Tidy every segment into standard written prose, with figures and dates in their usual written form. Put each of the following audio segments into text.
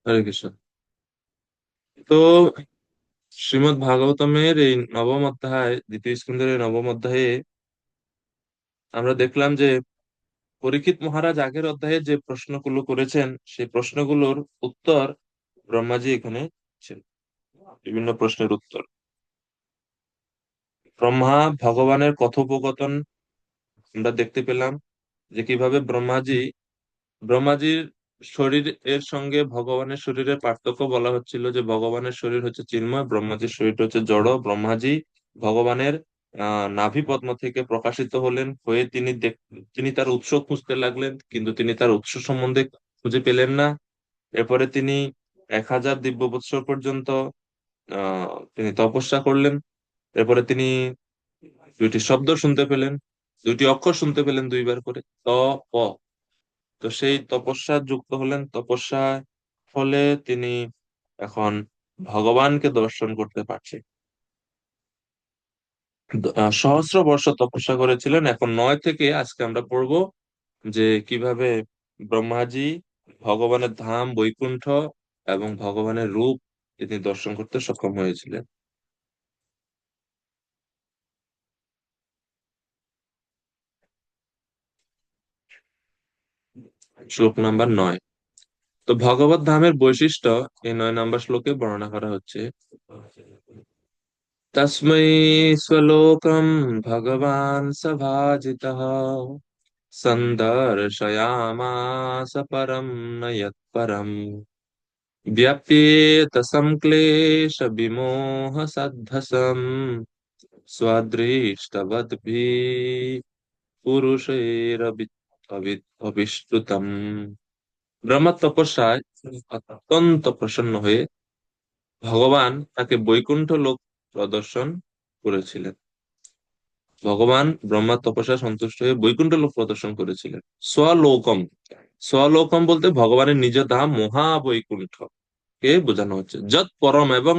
হরে কৃষ্ণ। তো শ্রীমদ্ ভাগবতমের এই নবম অধ্যায়, দ্বিতীয় স্কন্ধের এই নবম অধ্যায়ে আমরা দেখলাম যে পরীক্ষিত মহারাজ আগের অধ্যায়ে যে প্রশ্নগুলো করেছেন সেই প্রশ্নগুলোর উত্তর ব্রহ্মাজি এখানে দিচ্ছেন। বিভিন্ন প্রশ্নের উত্তর ব্রহ্মা ভগবানের কথোপকথন আমরা দেখতে পেলাম, যে কিভাবে ব্রহ্মাজির শরীর এর সঙ্গে ভগবানের শরীরের পার্থক্য বলা হচ্ছিল, যে ভগবানের শরীর হচ্ছে চিন্ময়, ব্রহ্মাজির শরীর হচ্ছে জড়। ব্রহ্মাজি ভগবানের নাভি পদ্ম থেকে প্রকাশিত হলেন, হয়ে তিনি তার উৎস খুঁজতে লাগলেন, কিন্তু তিনি তার উৎস সম্বন্ধে খুঁজে পেলেন না। এরপরে তিনি 1000 দিব্য বৎসর পর্যন্ত তিনি তপস্যা করলেন। এরপরে তিনি দুইটি শব্দ শুনতে পেলেন, দুইটি অক্ষর শুনতে পেলেন দুইবার করে, ত প। তো সেই তপস্যা যুক্ত হলেন, তপস্যার ফলে তিনি এখন ভগবানকে দর্শন করতে পারছে। সহস্র বর্ষ তপস্যা করেছিলেন, এখন 9 থেকে আজকে আমরা পড়বো যে কিভাবে ব্রহ্মাজি ভগবানের ধাম বৈকুণ্ঠ এবং ভগবানের রূপ তিনি দর্শন করতে সক্ষম হয়েছিলেন। শ্লোক নাম্বার 9। তো ভগবত ধামের বৈশিষ্ট্য এই 9 নম্বর শ্লোকে বর্ণনা করা হচ্ছে। তস্मै स्वलोकं भगवान् सभाजितः सन्दर्शयामास परं न यत्परम् व्यपेत संक्लेश विमोह सद्धसम् स्वदृष्टवद्भिः पुरुषैरभिष्टुतम्। ব্রহ্মা তপস্যায় অত্যন্ত প্রসন্ন হয়ে ভগবান তাকে বৈকুণ্ঠ লোক প্রদর্শন করেছিলেন। ভগবান ব্রহ্মার তপস্যায় সন্তুষ্ট হয়ে বৈকুণ্ঠ লোক প্রদর্শন করেছিলেন। স্বলোকম, স্বলোকম বলতে ভগবানের নিজ ধাম মহাবৈকুণ্ঠ কে বোঝানো হচ্ছে। যৎ পরম, এবং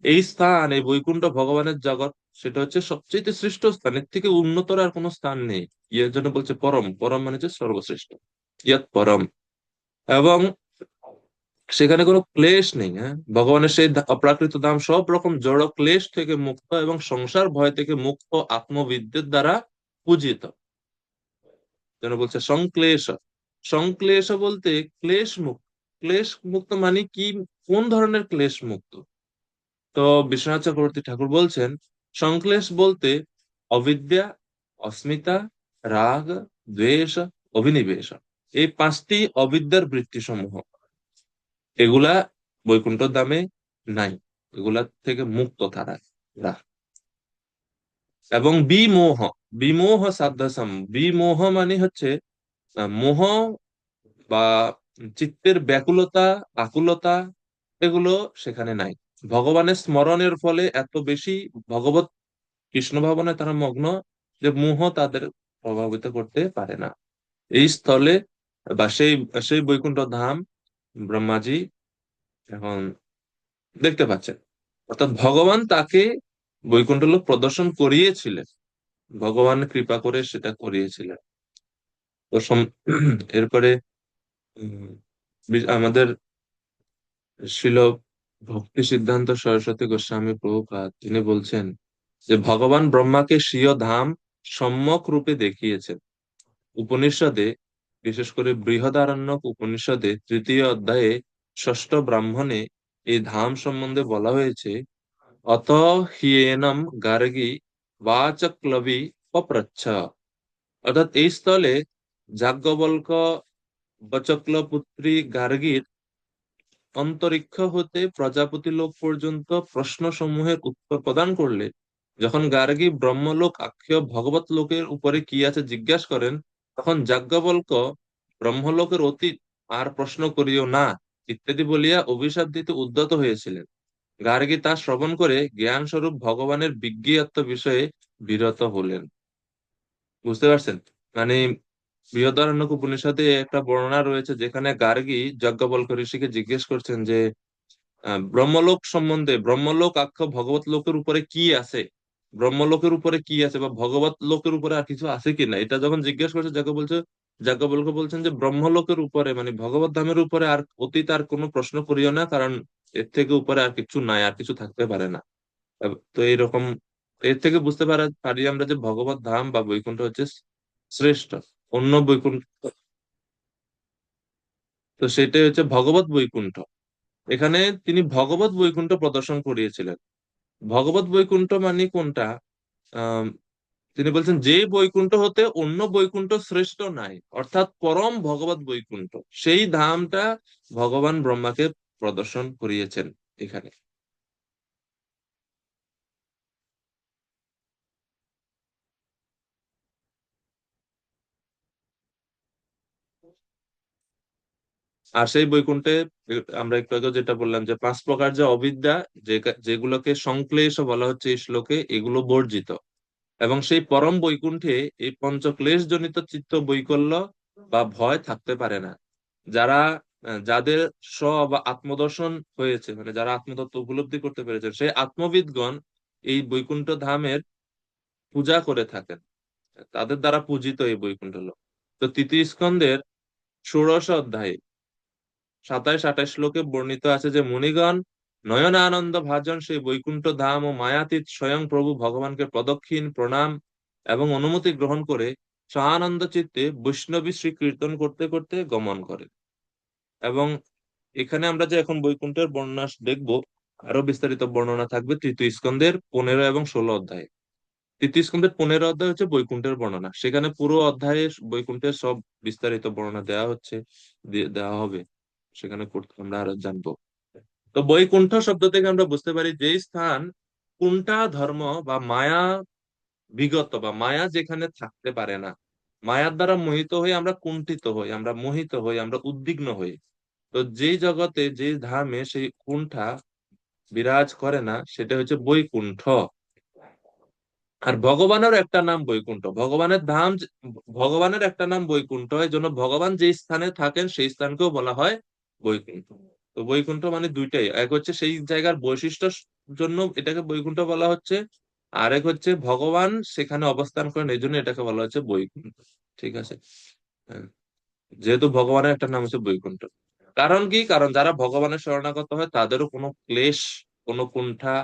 এই স্থান, এই বৈকুণ্ঠ ভগবানের জগৎ, সেটা হচ্ছে সবচেয়ে শ্রেষ্ঠ স্থান, এর থেকে উন্নতর আর কোনো স্থান নেই। এর জন্য বলছে পরম, পরম মানে হচ্ছে সর্বশ্রেষ্ঠ। ইয়ৎ পরম, এবং সেখানে কোনো ক্লেশ নেই। হ্যাঁ, ভগবানের সেই অপ্রাকৃত ধাম সব রকম জড় ক্লেশ থেকে মুক্ত এবং সংসার ভয় থেকে মুক্ত আত্মবিদ্যের দ্বারা পূজিত। যেন বলছে সংক্লেশ। সংক্লেশ বলতে ক্লেশ মুক্ত। ক্লেশ মুক্ত মানে কি, কোন ধরনের ক্লেশ মুক্ত? তো বিশ্বনাথ চক্রবর্তী ঠাকুর বলছেন, সংক্লেশ বলতে অবিদ্যা, অস্মিতা, রাগ, দ্বেষ, অভিনিবেশ, এই 5টি অবিদ্যার বৃত্তি সমূহ, এগুলা বৈকুণ্ঠ ধামে নাই, এগুলা থেকে মুক্ত তারা। এবং বিমোহ, বিমোহ সাধ্যসম, বিমোহ মানে হচ্ছে মোহ বা চিত্তের ব্যাকুলতা, আকুলতা, এগুলো সেখানে নাই। ভগবানের স্মরণের ফলে এত বেশি ভগবত কৃষ্ণ ভাবনায় তারা মগ্ন, যে মোহ তাদের প্রভাবিত করতে পারে না। এই স্থলে বা সেই সেই বৈকুণ্ঠ ধাম ব্রহ্মাজি এখন দেখতে পাচ্ছেন। অর্থাৎ ভগবান তাকে বৈকুণ্ঠ লোক প্রদর্শন করিয়েছিলেন, ভগবান কৃপা করে সেটা করিয়েছিলেন। তো এরপরে উম, আমাদের শিল ভক্তি সিদ্ধান্ত সরস্বতী গোস্বামী প্রভুপাদ তিনি বলছেন যে ভগবান ব্রহ্মাকে স্বীয় ধাম সম্যক রূপে দেখিয়েছেন। উপনিষদে, বিশেষ করে বৃহদারণ্যক উপনিষদে 3য় অধ্যায়ে 6ষ্ঠ ব্রাহ্মণে এই ধাম সম্বন্ধে বলা হয়েছে। অত হিয়েনম গার্গী বাচক্লবী পপ্রচ্ছ। অর্থাৎ এই স্থলে যাজ্ঞবল্ক্য বচক্ল পুত্রী গার্গীর অন্তরিক্ষ হতে প্রজাপতি লোক পর্যন্ত প্রশ্ন সমূহের উত্তর প্রদান করলে, যখন গার্গী ব্রহ্মলোক আখ্য ভগবত লোকের উপরে কি আছে জিজ্ঞাসা করেন, তখন যাজ্ঞবল্ক্য ব্রহ্মলোকের অতীত আর প্রশ্ন করিও না ইত্যাদি বলিয়া অভিশাপ দিতে উদ্যত হয়েছিলেন। গার্গী তা শ্রবণ করে জ্ঞান স্বরূপ ভগবানের বিজ্ঞেয়ত্ব বিষয়ে বিরত হলেন। বুঝতে পারছেন? মানে বৃহদারণ্যক উপনিষদে একটা বর্ণনা রয়েছে যেখানে গার্গী যজ্ঞবল্ক্য ঋষিকে জিজ্ঞেস করছেন যে ব্রহ্মলোক সম্বন্ধে, ব্রহ্মলোক আখ্য ভগবত লোকের উপরে কি আছে, ব্রহ্মলোকের উপরে কি আছে বা ভগবত লোকের উপরে আর কিছু আছে কিনা, এটা যখন জিজ্ঞেস করছে, যাকে বলছে যাজ্ঞবল্ক্য বলছেন যে ব্রহ্মলোকের উপরে মানে ভগবত ধামের উপরে আর অতীত আর কোনো প্রশ্ন করিও না, কারণ এর থেকে উপরে আর কিছু নাই, আর কিছু থাকতে পারে না। তো এইরকম এর থেকে বুঝতে পারি আমরা যে ভগবত ধাম বা বৈকুণ্ঠ হচ্ছে শ্রেষ্ঠ অন্য বৈকুণ্ঠ। তো সেটাই হচ্ছে ভগবত বৈকুণ্ঠ। এখানে তিনি ভগবত বৈকুণ্ঠ প্রদর্শন করিয়েছিলেন। ভগবত বৈকুণ্ঠ মানে কোনটা? আহ তিনি বলছেন যে বৈকুণ্ঠ হতে অন্য বৈকুণ্ঠ শ্রেষ্ঠ নাই, অর্থাৎ পরম ভগবত বৈকুণ্ঠ, সেই ধামটা ভগবান ব্রহ্মাকে প্রদর্শন করিয়েছেন এখানে। আর সেই বৈকুণ্ঠে আমরা একটু আগে যেটা বললাম যে পাঁচ প্রকার যে অবিদ্যা, যেগুলোকে সংক্লেশ বলা হচ্ছে এই শ্লোকে, এগুলো বর্জিত। এবং সেই পরম বৈকুণ্ঠে এই পঞ্চক্লেশ জনিত চিত্ত বৈকল্য বা ভয় থাকতে পারে না। যারা যাদের স্ব বা আত্মদর্শন হয়েছে, মানে যারা আত্মতত্ত্ব উপলব্ধি করতে পেরেছেন, সেই আত্মবিদগণ এই বৈকুণ্ঠ ধামের পূজা করে থাকেন। তাদের দ্বারা পূজিত এই বৈকুণ্ঠ লোক। তো তৃতীয় স্কন্ধের ষোড়শ অধ্যায়ে 27-28 শ্লোকে বর্ণিত আছে যে মুনিগণ নয়ন আনন্দ ভাজন সেই বৈকুণ্ঠ ধাম ও মায়াতীত স্বয়ং প্রভু ভগবানকে প্রদক্ষিণ প্রণাম এবং অনুমতি গ্রহণ করে সানন্দ চিত্তে বৈষ্ণবী শ্রী কীর্তন করতে করতে গমন করে। এবং এখানে আমরা যে এখন বৈকুণ্ঠের বর্ণনা দেখবো, আরো বিস্তারিত বর্ণনা থাকবে তৃতীয় স্কন্ধের 15 এবং 16 অধ্যায়ে। তৃতীয় স্কন্ধের 15 অধ্যায় হচ্ছে বৈকুণ্ঠের বর্ণনা, সেখানে পুরো অধ্যায়ে বৈকুণ্ঠের সব বিস্তারিত বর্ণনা দেওয়া হচ্ছে, দেওয়া হবে। সেখানে করতে আমরা আরো জানবো। তো বৈকুণ্ঠ শব্দ থেকে আমরা বুঝতে পারি যে স্থান কোনটা ধর্ম বা মায়া বিগত, বা মায়া যেখানে থাকতে পারে না। মায়ার দ্বারা মোহিত হয়ে আমরা কুণ্ঠিত হই, আমরা মোহিত হই, আমরা উদ্বিগ্ন হই। তো যেই জগতে যে ধামে সেই কুণ্ঠা বিরাজ করে না, সেটা হচ্ছে বৈকুণ্ঠ। আর ভগবানেরও একটা নাম বৈকুণ্ঠ, ভগবানের ধাম ভগবানের একটা নাম বৈকুণ্ঠ, এই জন্য ভগবান যে স্থানে থাকেন সেই স্থানকেও বলা হয় বৈকুণ্ঠ। তো বৈকুণ্ঠ মানে দুইটাই, এক হচ্ছে সেই জায়গার বৈশিষ্ট্য জন্য এটাকে বৈকুণ্ঠ বলা হচ্ছে, আর এক হচ্ছে ভগবান সেখানে অবস্থান করেন এই জন্য এটাকে বলা হচ্ছে বৈকুণ্ঠ। ঠিক আছে। হ্যাঁ, যেহেতু ভগবানের একটা নাম হচ্ছে বৈকুণ্ঠ। কারণ কি? কারণ যারা ভগবানের শরণাগত হয় তাদেরও কোনো ক্লেশ, কোনো কুণ্ঠা,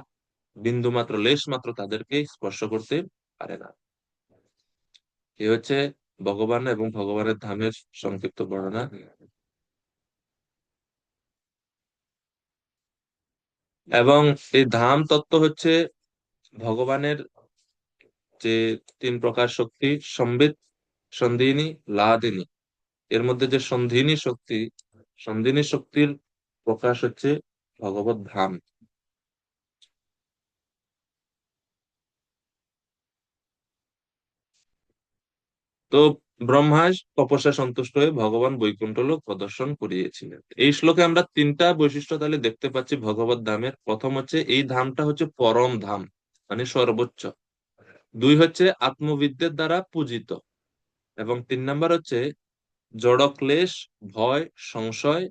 বিন্দু মাত্র লেশ মাত্র তাদেরকে স্পর্শ করতে পারে না। এ হচ্ছে ভগবান এবং ভগবানের ধামের সংক্ষিপ্ত বর্ণনা। এবং এই ধাম তত্ত্ব হচ্ছে ভগবানের যে তিন প্রকার শক্তি, সম্বিত, সন্ধিনী, লাদিনী, এর মধ্যে যে সন্ধিনী শক্তি, সন্ধিনী শক্তির প্রকাশ হচ্ছে ভগবত ধাম। তো ব্রহ্মা তপস্যা সন্তুষ্ট হয়ে ভগবান বৈকুণ্ঠ লোক প্রদর্শন করিয়েছিলেন। এই শ্লোকে আমরা তিনটা বৈশিষ্ট্য তাহলে দেখতে পাচ্ছি ভগবত ধামের। প্রথম হচ্ছে এই ধামটা হচ্ছে পরম ধাম, মানে সর্বোচ্চ। দুই হচ্ছে আত্মবিদ্যের দ্বারা পূজিত। এবং তিন নাম্বার হচ্ছে জড় ক্লেশ, ভয়, সংশয়,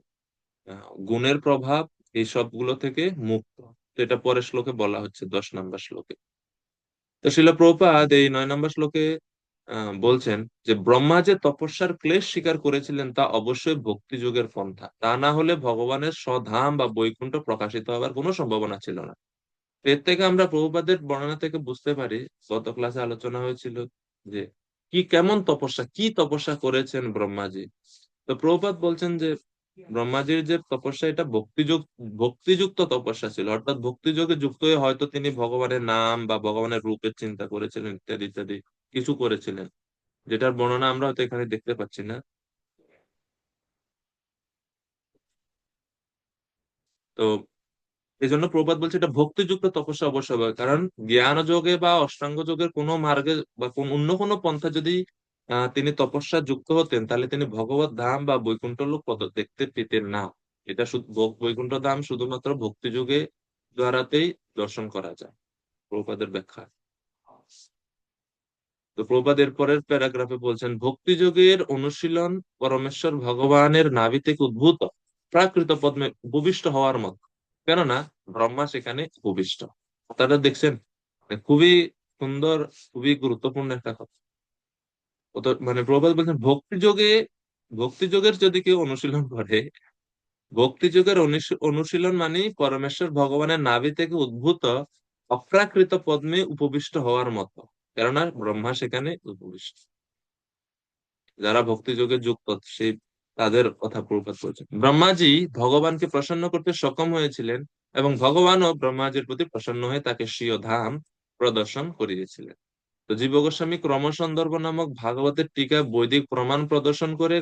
গুণের প্রভাব, এই সবগুলো থেকে মুক্ত। তো এটা পরের শ্লোকে বলা হচ্ছে 10 নম্বর শ্লোকে। তো শিল প্রভুপাদ এই 9 নম্বর শ্লোকে বলছেন যে ব্রহ্মা যে তপস্যার ক্লেশ স্বীকার করেছিলেন তা অবশ্যই ভক্তি যোগের পন্থা, তা না হলে ভগবানের স্বধাম বা বৈকুণ্ঠ প্রকাশিত হবার কোনো সম্ভাবনা ছিল না। এর থেকে আমরা প্রভুপাদের বর্ণনা থেকে বুঝতে পারি, গত ক্লাসে আলোচনা হয়েছিল যে কি কেমন তপস্যা, কি তপস্যা করেছেন ব্রহ্মাজি। তো প্রভুপাদ বলছেন যে ব্রহ্মাজির যে তপস্যা এটা ভক্তিযুক্ত তপস্যা ছিল, অর্থাৎ ভক্তিযোগে যুক্ত হয়ে হয়তো তিনি ভগবানের নাম বা ভগবানের রূপের চিন্তা করেছিলেন, ইত্যাদি ইত্যাদি কিছু করেছিলেন, যেটার বর্ণনা আমরা হয়তো এখানে দেখতে পাচ্ছি না। তো এই জন্য প্রভুপাদ বলছে এটা ভক্তিযুক্ত তপস্যা অবশ্য হবে, কারণ জ্ঞান যোগে বা অষ্টাঙ্গ যোগের কোনো মার্গে বা কোন অন্য কোনো পন্থা যদি তিনি তপস্যা যুক্ত হতেন, তাহলে তিনি ভগবত ধাম বা বৈকুণ্ঠ লোক পদ দেখতে পেতেন না। এটা শুধু বৈকুণ্ঠ ধাম শুধুমাত্র ভক্তি যুগে দ্বারাতেই দর্শন করা যায়, প্রভুপাদের ব্যাখ্যা। তো প্রভুপাদ এর পরের প্যারাগ্রাফে বলছেন ভক্তি যোগের অনুশীলন পরমেশ্বর ভগবানের নাভি থেকে উদ্ভূত প্রাকৃত পদ্মে উপবিষ্ট হওয়ার মতো, কেননা ব্রহ্মা সেখানে উপবিষ্ট। কথাটা দেখছেন? খুবই সুন্দর, খুবই গুরুত্বপূর্ণ একটা কথা। ও তো মানে প্রভুপাদ বলছেন ভক্তি যোগে, ভক্তি যোগের যদি কেউ অনুশীলন করে, ভক্তি যোগের অনুশীলন মানে পরমেশ্বর ভগবানের নাভি থেকে উদ্ভূত অপ্রাকৃত পদ্মে উপবিষ্ট হওয়ার মতো, কেননা ব্রহ্মা সেখানে উপবিষ্ট। যারা ভক্তি যোগে যুক্ত সেই তাদের কথা প্রকাশ করেছেন। ব্রহ্মাজি ভগবানকে প্রসন্ন করতে সক্ষম হয়েছিলেন এবং ভগবানও ব্রহ্মাজির প্রতি প্রসন্ন হয়ে তাকে স্বীয় ধাম প্রদর্শন করিয়েছিলেন। তো জীব গোস্বামী ক্রমসন্দর্ভ নামক ভাগবতের টিকা বৈদিক প্রমাণ প্রদর্শন করে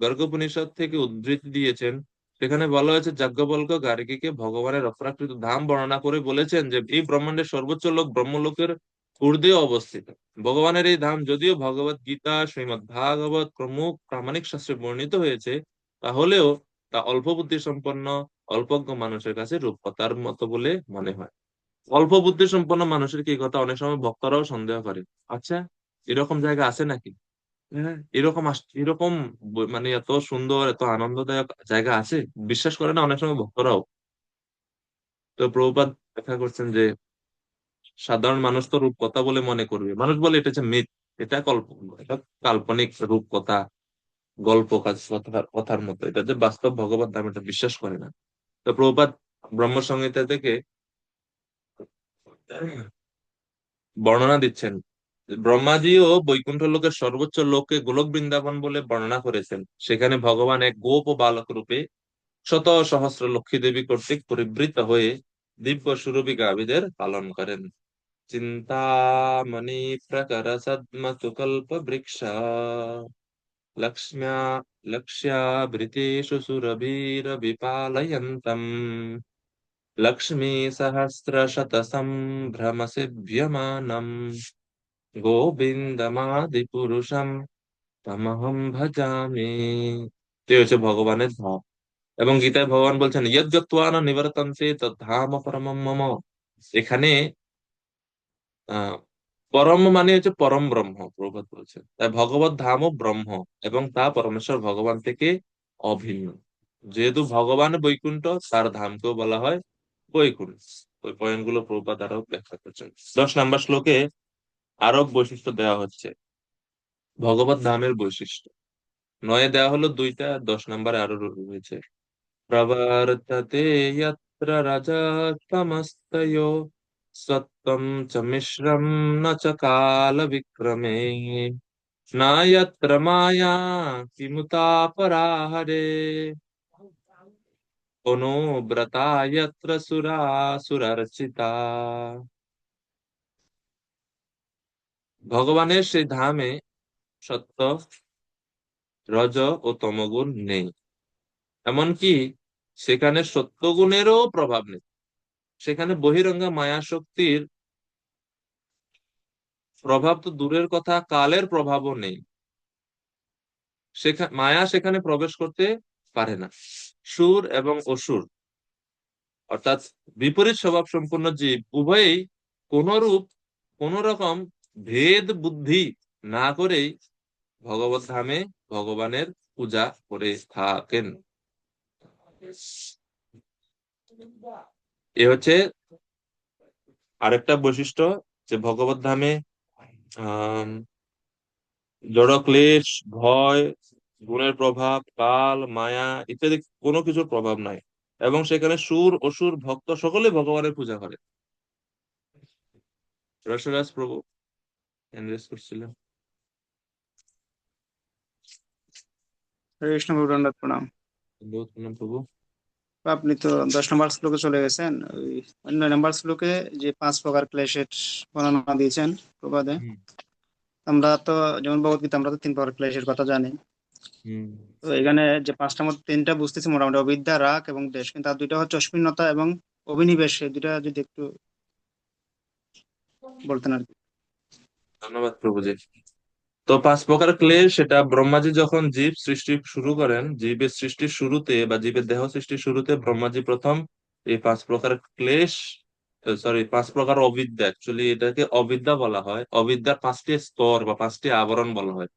গর্গোপনিষদ থেকে উদ্ধৃতি দিয়েছেন। সেখানে বলা হয়েছে যাজ্ঞবল্ক্য গার্গীকে ভগবানের অপ্রাকৃত ধাম বর্ণনা করে বলেছেন যে এই ব্রহ্মাণ্ডের সর্বোচ্চ লোক ব্রহ্মলোকের ঊর্ধ্বে অবস্থিত। ভগবানের এই ধাম যদিও ভগবত গীতা, শ্রীমদ্ ভাগবত প্রমুখ প্রামাণিক শাস্ত্রে বর্ণিত হয়েছে, তাহলেও তা অল্প বুদ্ধি সম্পন্ন অল্পজ্ঞ মানুষের কাছে রূপকথার মতো বলে মনে হয়। অল্প বুদ্ধি সম্পন্ন মানুষের কি এই কথা অনেক সময় ভক্তরাও সন্দেহ করে। আচ্ছা, এরকম জায়গা আছে নাকি? হ্যাঁ, এরকম এরকম মানে এত সুন্দর এত আনন্দদায়ক জায়গা আছে, বিশ্বাস করে না অনেক সময় ভক্তরাও। তো প্রভুপাদ ব্যাখ্যা করছেন যে সাধারণ মানুষ তো রূপকথা বলে মনে করবে, মানুষ বলে এটা হচ্ছে মিথ, এটা এটা কাল্পনিক রূপকথা, গল্প কথার মতো, এটা যে বাস্তব ভগবত ধাম এটা বিশ্বাস করে না। তো প্রভুপাদ ব্রহ্ম সংহিতা থেকে বর্ণনা দিচ্ছেন, ব্রহ্মাজিও বৈকুণ্ঠ লোকের সর্বোচ্চ লোককে গোলক বৃন্দাবন বলে বর্ণনা করেছেন। সেখানে ভগবান এক গোপ ও বালক রূপে শত সহস্র লক্ষ্মী দেবী কর্তৃক পরিবৃত হয়ে দিব্য সুরভি গাভীদের পালন করেন। চিন্তামণি প্রকর সদ্মতু কল্প বৃক্ষ লক্ষ্ম্যা লক্ষ্যাবৃতেষু সুরভিরবিপালয়ন্তম লক্ষ্মী সহস্র শত সম্ভ্রম সেভ্যমানম গোবিন্দমাদি পুরুষম তমহম ভজামি। এটি হচ্ছে ভগবানের ধাম। এবং গীতায় ভগবান বলছেন ইয়দ্গত্বা ন নিবর্তন্তে তদ্ধাম পরমম মম। এখানে আহ পরম মানে হচ্ছে পরম ব্রহ্ম, প্রভুপাদ বলছেন। তাই ভগবত ধামও ব্রহ্ম এবং তা পরমেশ্বর ভগবান থেকে অভিন্ন। যেহেতু ভগবান বৈকুণ্ঠ, তার ধামকেও বলা হয় বৈকুণ্ঠ। ওই পয়েন্ট গুলো প্রভুপাদ আরো ব্যাখ্যা করছেন। 10 নম্বর শ্লোকে আরো বৈশিষ্ট্য দেওয়া হচ্ছে ভগবত ধামের বৈশিষ্ট্য। 9-এ দেওয়া হলো 2টা, 10 নম্বরে আরো রয়েছে। প্রবর্ততে यत्र रजस्तमस्तयो सत्त्वं च मिश्रं न च कालविक्रमे न यत्र माया किमुतापराहरे অনুব্রতা यत्र সুরাসুরার্চিতা। ভগবানের সেই ধামে সত্য, রজ ও তমগুণ নেই, এমনকি সেখানে সত্যগুণেরও প্রভাব নেই। সেখানে বহিরঙ্গা মায়া শক্তির প্রভাব তো দূরের কথা, কালের প্রভাবও নেই। মায়া সেখানে প্রবেশ করতে পারে না। সুর এবং অসুর অর্থাৎ বিপরীত স্বভাব সম্পন্ন জীব উভয়েই কোন রূপ কোন রকম ভেদ বুদ্ধি না করেই ভগবত ধামে ভগবানের পূজা করে থাকেন। এ হচ্ছে আরেকটা বৈশিষ্ট্য, যে ভগবত ধামে আহ জড় ক্লেশ, ভয়, গুণের প্রভাব, কাল, মায়া ইত্যাদি কোনো কিছুর প্রভাব নাই। এবং সেখানে সুর অসুর ভক্ত সকলে ভগবানের পূজা করে। রসরাজ প্রভু এনরেস করছিলেন। হরে কৃষ্ণ, গৌরঙ্গাত প্রণাম। বহুত প্রণাম প্রভু। তো আপনি তো 10 নম্বর শ্লোকে চলে গেছেন। ওই 9 নম্বর শ্লোকে যে 5 প্রকার ক্লেশের বর্ণনা দিয়েছেন প্রবাদে। হুম আমরা তো যেমন ভগবদ্গীতা, আমরা তো 3 প্রকার ক্লেশের কথা জানি। হুম। তো এখানে যে 5টার মধ্যে 3টা বুঝতেছি মোটামুটি অবিদ্যা, রাগ এবং দেশ, কিন্তু আর 2টা হচ্ছে অস্মিন্নতা এবং অভিনিবেশ। এই 2টা যদি একটু বলতেন আর কি। ধন্যবাদ প্রভুজি। তো 5 প্রকার ক্লেশ, সেটা ব্রহ্মাজি যখন জীব সৃষ্টি শুরু করেন, জীবের সৃষ্টির শুরুতে বা জীবের দেহ সৃষ্টির শুরুতে ব্রহ্মাজি প্রথম এই 5 প্রকার ক্লেশ, সরি 5 প্রকার অবিদ্যা, অ্যাকচুয়ালি এটাকে অবিদ্যা বলা হয়, অবিদ্যার 5টি স্তর বা 5টি আবরণ বলা হয়।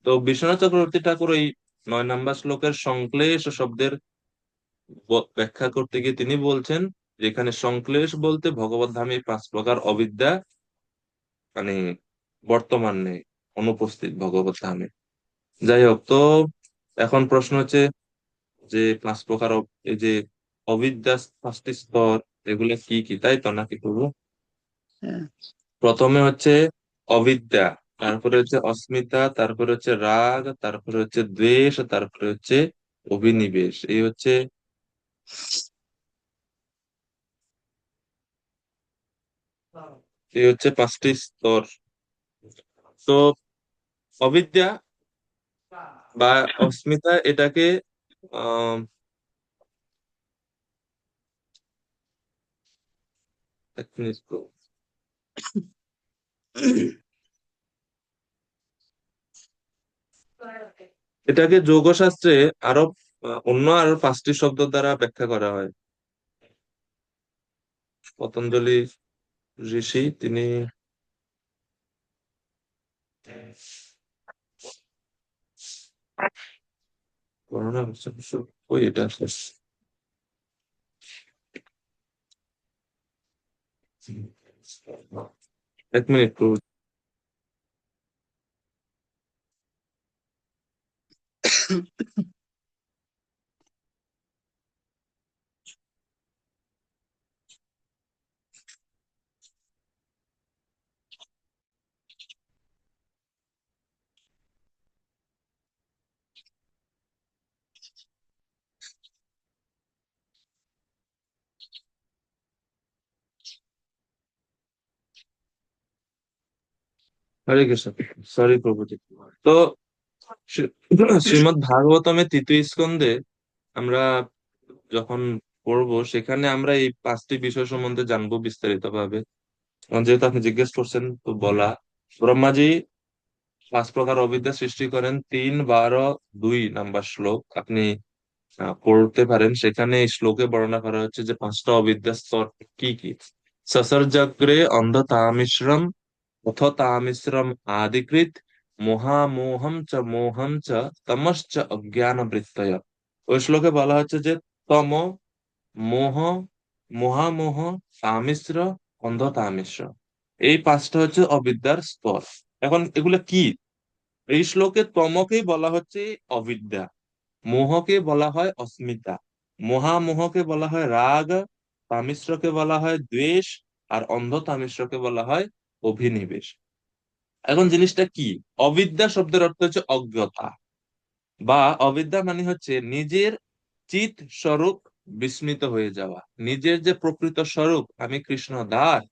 তো বিশ্বনাথ চক্রবর্তী ঠাকুর এই 9 নম্বর শ্লোকের সংশ্লেষ শব্দের ব্যাখ্যা করতে গিয়ে তিনি বলছেন যে এখানে সংশ্লেষ বলতে ভগবত ধামে 5 প্রকার অবিদ্যা মানে বর্তমান নেই, অনুপস্থিত ভগবত ধামে। যাই হোক, তো এখন প্রশ্ন হচ্ছে যে পাঁচ প্রকার এই যে অবিদ্যা পাঁচটি স্তর, এগুলো কি কি, তাই তো নাকি করবো? হ্যাঁ। প্রথমে হচ্ছে অবিদ্যা, তারপরে হচ্ছে অস্মিতা, তারপরে হচ্ছে রাগ, তারপরে হচ্ছে দ্বেষ, তারপরে হচ্ছে অভিনিবেশ। এই হচ্ছে পাঁচটি স্তর। তো অবিদ্যা বা অস্মিতা, এটাকে আহ এক মিনিট তো। এটাকে যোগশাস্ত্রে আরো অন্য আরো পাঁচটি শব্দ দ্বারা ব্যাখ্যা করা হয়। পতঞ্জলি ঋষি তিনি বর্ণনা করছেন। ওই এটা আছে। এক মিনিট তো। হরে কৃষ্ণ। সরি প্রভুজি। তো শ্রী- শ্রীমদ্ ভাগবতমের তৃতীয় স্কন্ধে আমরা যখন পড়বো, সেখানে আমরা এই পাঁচটি বিষয় সম্বন্ধে জানবো বিস্তারিত ভাবে। যেহেতু আপনি জিজ্ঞেস করছেন, তো বলা, ব্রহ্মাজি পাঁচ প্রকার অবিদ্যা সৃষ্টি করেন, 3, 12, 2 নাম্বার শ্লোক আপনি পড়তে পারেন। সেখানে এই শ্লোকে বর্ণনা করা হচ্ছে যে পাঁচটা অবিদ্যা স্তর কি কি। সসর্জগ্রে অন্ধতামিশ্রম অথ তামিশ্রম আদিকৃত মোহম চ তমশ্চ অজ্ঞান বৃত্তয়। ওই শ্লোকে বলা হচ্ছে যে তম, মোহ, মহামোহ, তামিশ্র, অন্ধ তামিশ্র, এই পাঁচটা হচ্ছে অবিদ্যার স্তর। এখন এগুলো কি? এই শ্লোকে তমকেই বলা হচ্ছে অবিদ্যা, মোহকে বলা হয় অস্মিতা, মহামোহকে বলা হয় রাগ, তামিশ্রকে বলা হয় দ্বেষ, আর অন্ধ তামিশ্রকে বলা হয় অভিনিবেশ। এখন জিনিসটা কি? অবিদ্যা শব্দের অর্থ হচ্ছে অজ্ঞতা, বা অবিদ্যা মানে হচ্ছে নিজের চিত স্বরূপ বিস্মৃত হয়ে যাওয়া। নিজের যে প্রকৃত স্বরূপ আমি কৃষ্ণ দাস,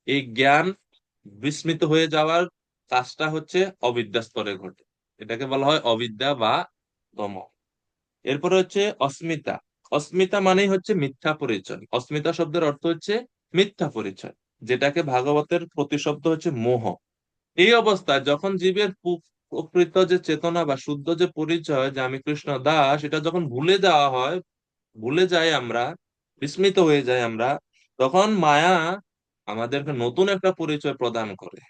এই জ্ঞান বিস্মৃত হয়ে যাওয়ার কাজটা হচ্ছে অবিদ্যা স্তরে ঘটে। এটাকে বলা হয় অবিদ্যা বা তম। এরপরে হচ্ছে অস্মিতা। অস্মিতা মানেই হচ্ছে মিথ্যা পরিচয়। অস্মিতা শব্দের অর্থ হচ্ছে মিথ্যা পরিচয়, যেটাকে ভাগবতের প্রতিশব্দ হচ্ছে মোহ। এই অবস্থায় যখন জীবের প্রকৃত যে চেতনা বা শুদ্ধ যে পরিচয় যে আমি কৃষ্ণ দাস, এটা যখন ভুলে যাওয়া হয়, ভুলে যাই আমরা, বিস্মিত হয়ে যাই আমরা, তখন মায়া আমাদেরকে নতুন একটা পরিচয় প্রদান করে,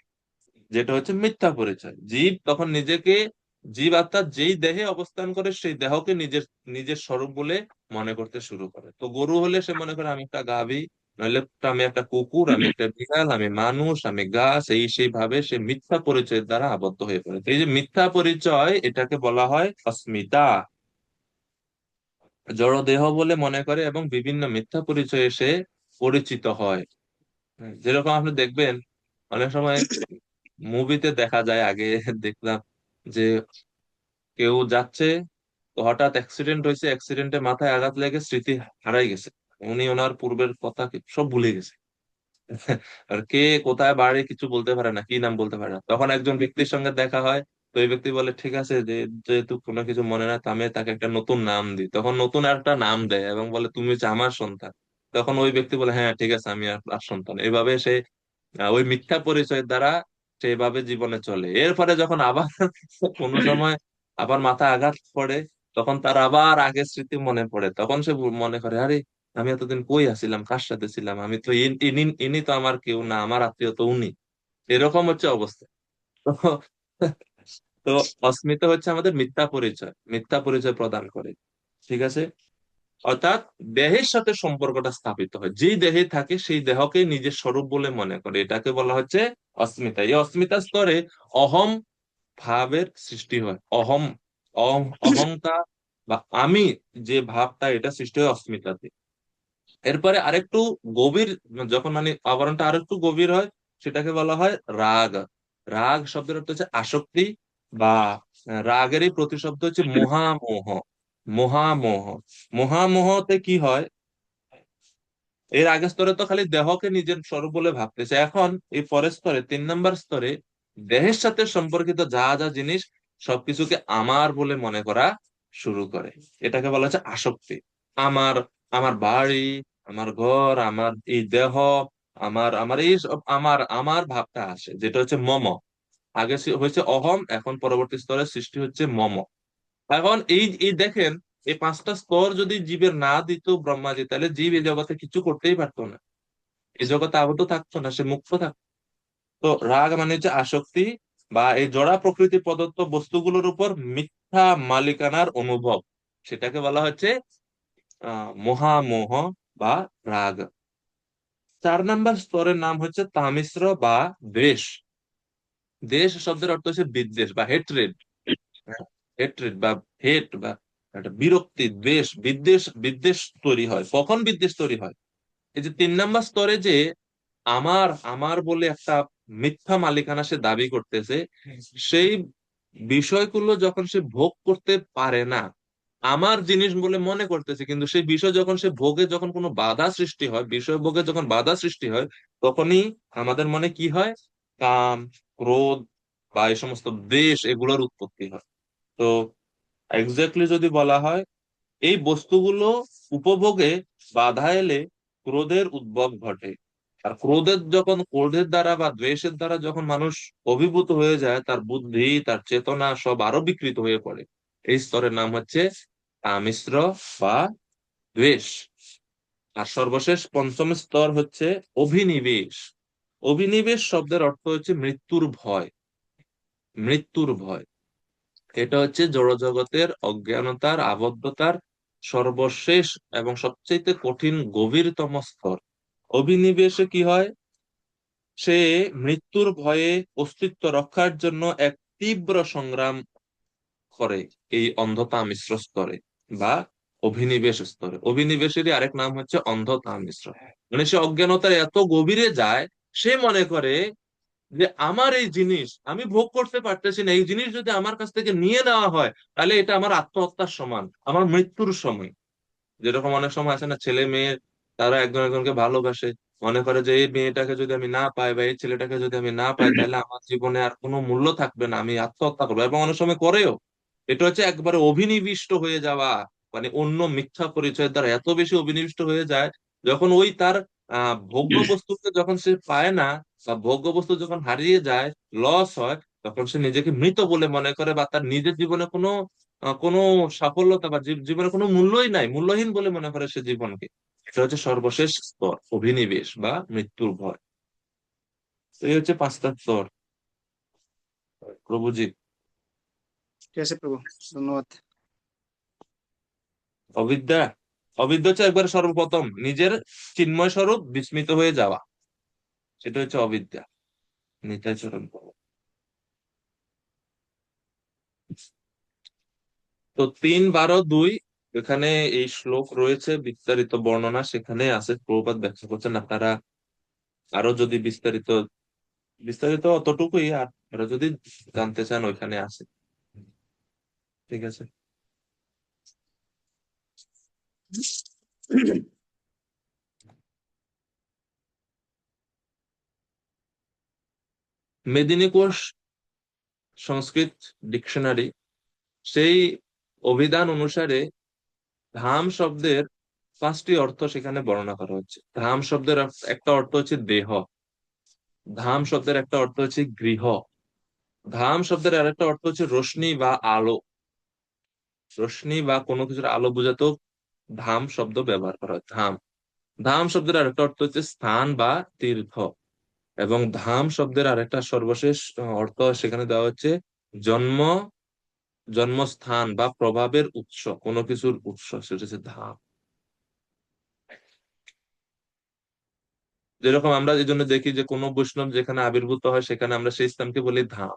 যেটা হচ্ছে মিথ্যা পরিচয়। জীব তখন নিজেকে, জীব আত্মা যেই দেহে অবস্থান করে সেই দেহকে নিজের নিজের স্বরূপ বলে মনে করতে শুরু করে। তো গরু হলে সে মনে করে আমি একটা গাভী, নইলে আমি একটা কুকুর, আমি একটা বিড়াল, আমি মানুষ, আমি গাছ, এই সেই ভাবে সে মিথ্যা পরিচয়ের দ্বারা আবদ্ধ হয়ে পড়ে। তো এই যে মিথ্যা পরিচয়, এটাকে বলা হয় অস্মিতা। জড় দেহ বলে মনে করে এবং বিভিন্ন মিথ্যা পরিচয়ে সে পরিচিত হয়। যেরকম আপনি দেখবেন অনেক সময় মুভিতে দেখা যায়, আগে দেখলাম যে কেউ যাচ্ছে, তো হঠাৎ অ্যাক্সিডেন্ট হয়েছে, অ্যাক্সিডেন্টে মাথায় আঘাত লেগে স্মৃতি হারাই গেছে, উনি ওনার পূর্বের কথা সব ভুলে গেছে। আর কে কোথায় বাড়ি কিছু বলতে পারে না, কি নাম বলতে পারে না। তখন একজন ব্যক্তির সঙ্গে দেখা হয়, তো এই ব্যক্তি বলে ঠিক আছে, যে যেহেতু কোনো কিছু মনে না, তো আমি তাকে একটা নতুন নাম দিই। তখন নতুন একটা নাম দেয় এবং বলে তুমি হচ্ছে আমার সন্তান। তখন ওই ব্যক্তি বলে হ্যাঁ ঠিক আছে, আমি আর সন্তান। এভাবে সে ওই মিথ্যা পরিচয়ের দ্বারা সেভাবে জীবনে চলে। এরপরে যখন আবার কোনো সময় আবার মাথায় আঘাত পড়ে, তখন তার আবার আগের স্মৃতি মনে পড়ে। তখন সে মনে করে আরে আমি এতদিন কই আছিলাম, কার সাথে ছিলাম, আমি তো ইনি ইনি তো আমার কেউ না, আমার আত্মীয় তো উনি। এরকম হচ্ছে অবস্থা। তো তো অস্মিতা হচ্ছে আমাদের মিথ্যা পরিচয়, মিথ্যা পরিচয় প্রদান করে। ঠিক আছে? অর্থাৎ দেহের সাথে সম্পর্কটা স্থাপিত হয়, যেই দেহে থাকে সেই দেহকে নিজের স্বরূপ বলে মনে করে, এটাকে বলা হচ্ছে অস্মিতা। এই অস্মিতা স্তরে অহম ভাবের সৃষ্টি হয়। অহংকার বা আমি যে ভাবটা, এটা সৃষ্টি হয় অস্মিতাতে। এরপরে আরেকটু গভীর, যখন মানে আবরণটা আরেকটু গভীর হয়, সেটাকে বলা হয় রাগ। রাগ শব্দের অর্থ হচ্ছে আসক্তি, বা রাগেরই প্রতিশব্দ হচ্ছে মহামোহ। মহামোহ, মহামোহতে কি হয়, এর আগের স্তরে তো খালি দেহকে নিজের স্বরূপ বলে ভাবতেছে, এখন এই পরের স্তরে 3 নম্বর স্তরে দেহের সাথে সম্পর্কিত যা যা জিনিস সবকিছুকে আমার বলে মনে করা শুরু করে। এটাকে বলা হচ্ছে আসক্তি। আমার আমার বাড়ি, আমার ঘর, আমার এই দেহ, আমার আমার এই সব আমার আমার ভাবটা আসে, যেটা হচ্ছে মম। আগে হয়েছে অহম, এখন পরবর্তী স্তরে সৃষ্টি হচ্ছে মম। এখন এই এই দেখেন, এই 5টা স্তর যদি জীবের না দিত ব্রহ্মাজি, তাহলে জীব এই জগতে কিছু করতেই পারতো না, এই জগতে আবদ্ধ থাকতো না, সে মুক্ত থাকতো। তো রাগ মানে হচ্ছে আসক্তি, বা এই জড়া প্রকৃতি প্রদত্ত বস্তুগুলোর উপর মিথ্যা মালিকানার অনুভব, সেটাকে বলা হচ্ছে মহামোহ বা রাগ। 4 নম্বর স্তরের নাম হচ্ছে তামিশ্র বা দ্বেষ। দেশ শব্দের অর্থ হচ্ছে বিদ্বেষ বা হেট্রেড। হেট্রেড বা হেট বা একটা বিরক্তি, দ্বেষ, বিদ্বেষ। বিদ্বেষ তৈরি হয় কখন? বিদ্বেষ তৈরি হয় এই যে 3 নম্বর স্তরে, যে আমার আমার বলে একটা মিথ্যা মালিকানা সে দাবি করতেছে, সেই বিষয়গুলো যখন সে ভোগ করতে পারে না, আমার জিনিস বলে মনে করতেছে, কিন্তু সেই বিষয় যখন সে ভোগে, যখন কোনো বাধা সৃষ্টি হয়, বিষয় ভোগে যখন বাধা সৃষ্টি হয়, তখনই আমাদের মনে কি হয়? কাম, ক্রোধ বা এই সমস্ত দ্বেষ, এগুলোর উৎপত্তি হয়। তো এক্স্যাক্টলি যদি বলা হয়, এই বস্তুগুলো উপভোগে বাধা এলে ক্রোধের উদ্ভব ঘটে। আর ক্রোধের দ্বারা বা দ্বেষের দ্বারা যখন মানুষ অভিভূত হয়ে যায়, তার বুদ্ধি, তার চেতনা সব আরো বিকৃত হয়ে পড়ে। এই স্তরের নাম হচ্ছে কামিশ্র বা দ্বেষ। আর সর্বশেষ 5ম স্তর হচ্ছে অভিনিবেশ। অভিনিবেশ শব্দের অর্থ হচ্ছে মৃত্যুর ভয়। মৃত্যুর ভয়, এটা হচ্ছে জড়জগতের অজ্ঞানতার, আবদ্ধতার সর্বশেষ এবং সবচেয়ে কঠিন গভীরতম স্তর। অভিনিবেশে কি হয়? সে মৃত্যুর ভয়ে অস্তিত্ব রক্ষার জন্য এক তীব্র সংগ্রাম করে, এই অন্ধতা মিশ্র স্তরে বা অভিনিবেশ স্তরে। অভিনিবেশেরই আরেক নাম হচ্ছে অন্ধতা মিশ্র। মানে সে অজ্ঞানতার এত গভীরে যায়, সে মনে করে যে আমার এই জিনিস আমি ভোগ করতে পারতেছি না, এই জিনিস যদি আমার কাছ থেকে নিয়ে নেওয়া হয়, তাহলে এটা আমার আত্মহত্যার সমান, আমার মৃত্যুর সময়। যেরকম অনেক সময় আছে না, ছেলে মেয়ে তারা একজন একজনকে ভালোবাসে, মনে করে যে এই মেয়েটাকে যদি আমি না পাই বা এই ছেলেটাকে যদি আমি না পাই, তাহলে আমার জীবনে আর কোনো মূল্য থাকবে না, আমি আত্মহত্যা করবো, এবং অনেক সময় করেও। এটা হচ্ছে একবারে অভিনিবিষ্ট হয়ে যাওয়া, মানে অন্য মিথ্যা পরিচয়ের দ্বারা এত বেশি অভিনিবিষ্ট হয়ে যায়, যখন ওই তার ভোগ্য বস্তুকে যখন সে পায় না, বা ভোগ্য বস্তু যখন হারিয়ে যায়, লস হয়, তখন সে নিজেকে মৃত বলে মনে করে, বা তার নিজের জীবনে কোনো সাফল্যতা বা জীবনে কোনো মূল্যই নাই, মূল্যহীন বলে মনে করে সে জীবনকে। এটা হচ্ছে সর্বশেষ স্তর, অভিনিবেশ বা মৃত্যুর ভয়। তো এই হচ্ছে 5টা স্তর, প্রভুজি। ঠিক আছে প্রভু, ধন্যবাদ। অবিদ্যা, অবিদ্যা হচ্ছে একবার সর্বপ্রথম নিজের চিন্ময় স্বরূপ বিস্মিত হয়ে যাওয়া, সেটা হচ্ছে অবিদ্যা। নিতাই চরণ প্রভু। তো 3:12-2, এখানে এই শ্লোক রয়েছে, বিস্তারিত বর্ণনা সেখানে আছে, প্রভুপাদ ব্যাখ্যা করছেন। আপনারা আরো যদি বিস্তারিত, বিস্তারিত অতটুকুই, আর আরো যদি জানতে চান ওইখানে আছে। ঠিক আছে। মেদিনী কোষ সংস্কৃত ডিকশনারি, সেই অভিধান অনুসারে ধাম শব্দের 5টি অর্থ সেখানে বর্ণনা করা হচ্ছে। ধাম শব্দের একটা অর্থ হচ্ছে দেহ, ধাম শব্দের একটা অর্থ হচ্ছে গৃহ, ধাম শব্দের আরেকটা অর্থ হচ্ছে রশ্মি বা আলো। রশ্মি বা কোনো কিছুর আলো বোঝাতেও ধাম শব্দ ব্যবহার করা হয়। ধাম, ধাম শব্দের আরেকটা অর্থ হচ্ছে স্থান বা তীর্থ। এবং ধাম শব্দের আরেকটা সর্বশেষ অর্থ সেখানে দেওয়া হচ্ছে জন্ম, জন্মস্থান বা প্রভাবের উৎস, কোনো কিছুর উৎস, সেটা হচ্ছে ধাম। যেরকম আমরা এই জন্য দেখি যে কোনো বৈষ্ণব যেখানে আবির্ভূত হয়, সেখানে আমরা সেই স্থানকে বলি ধাম।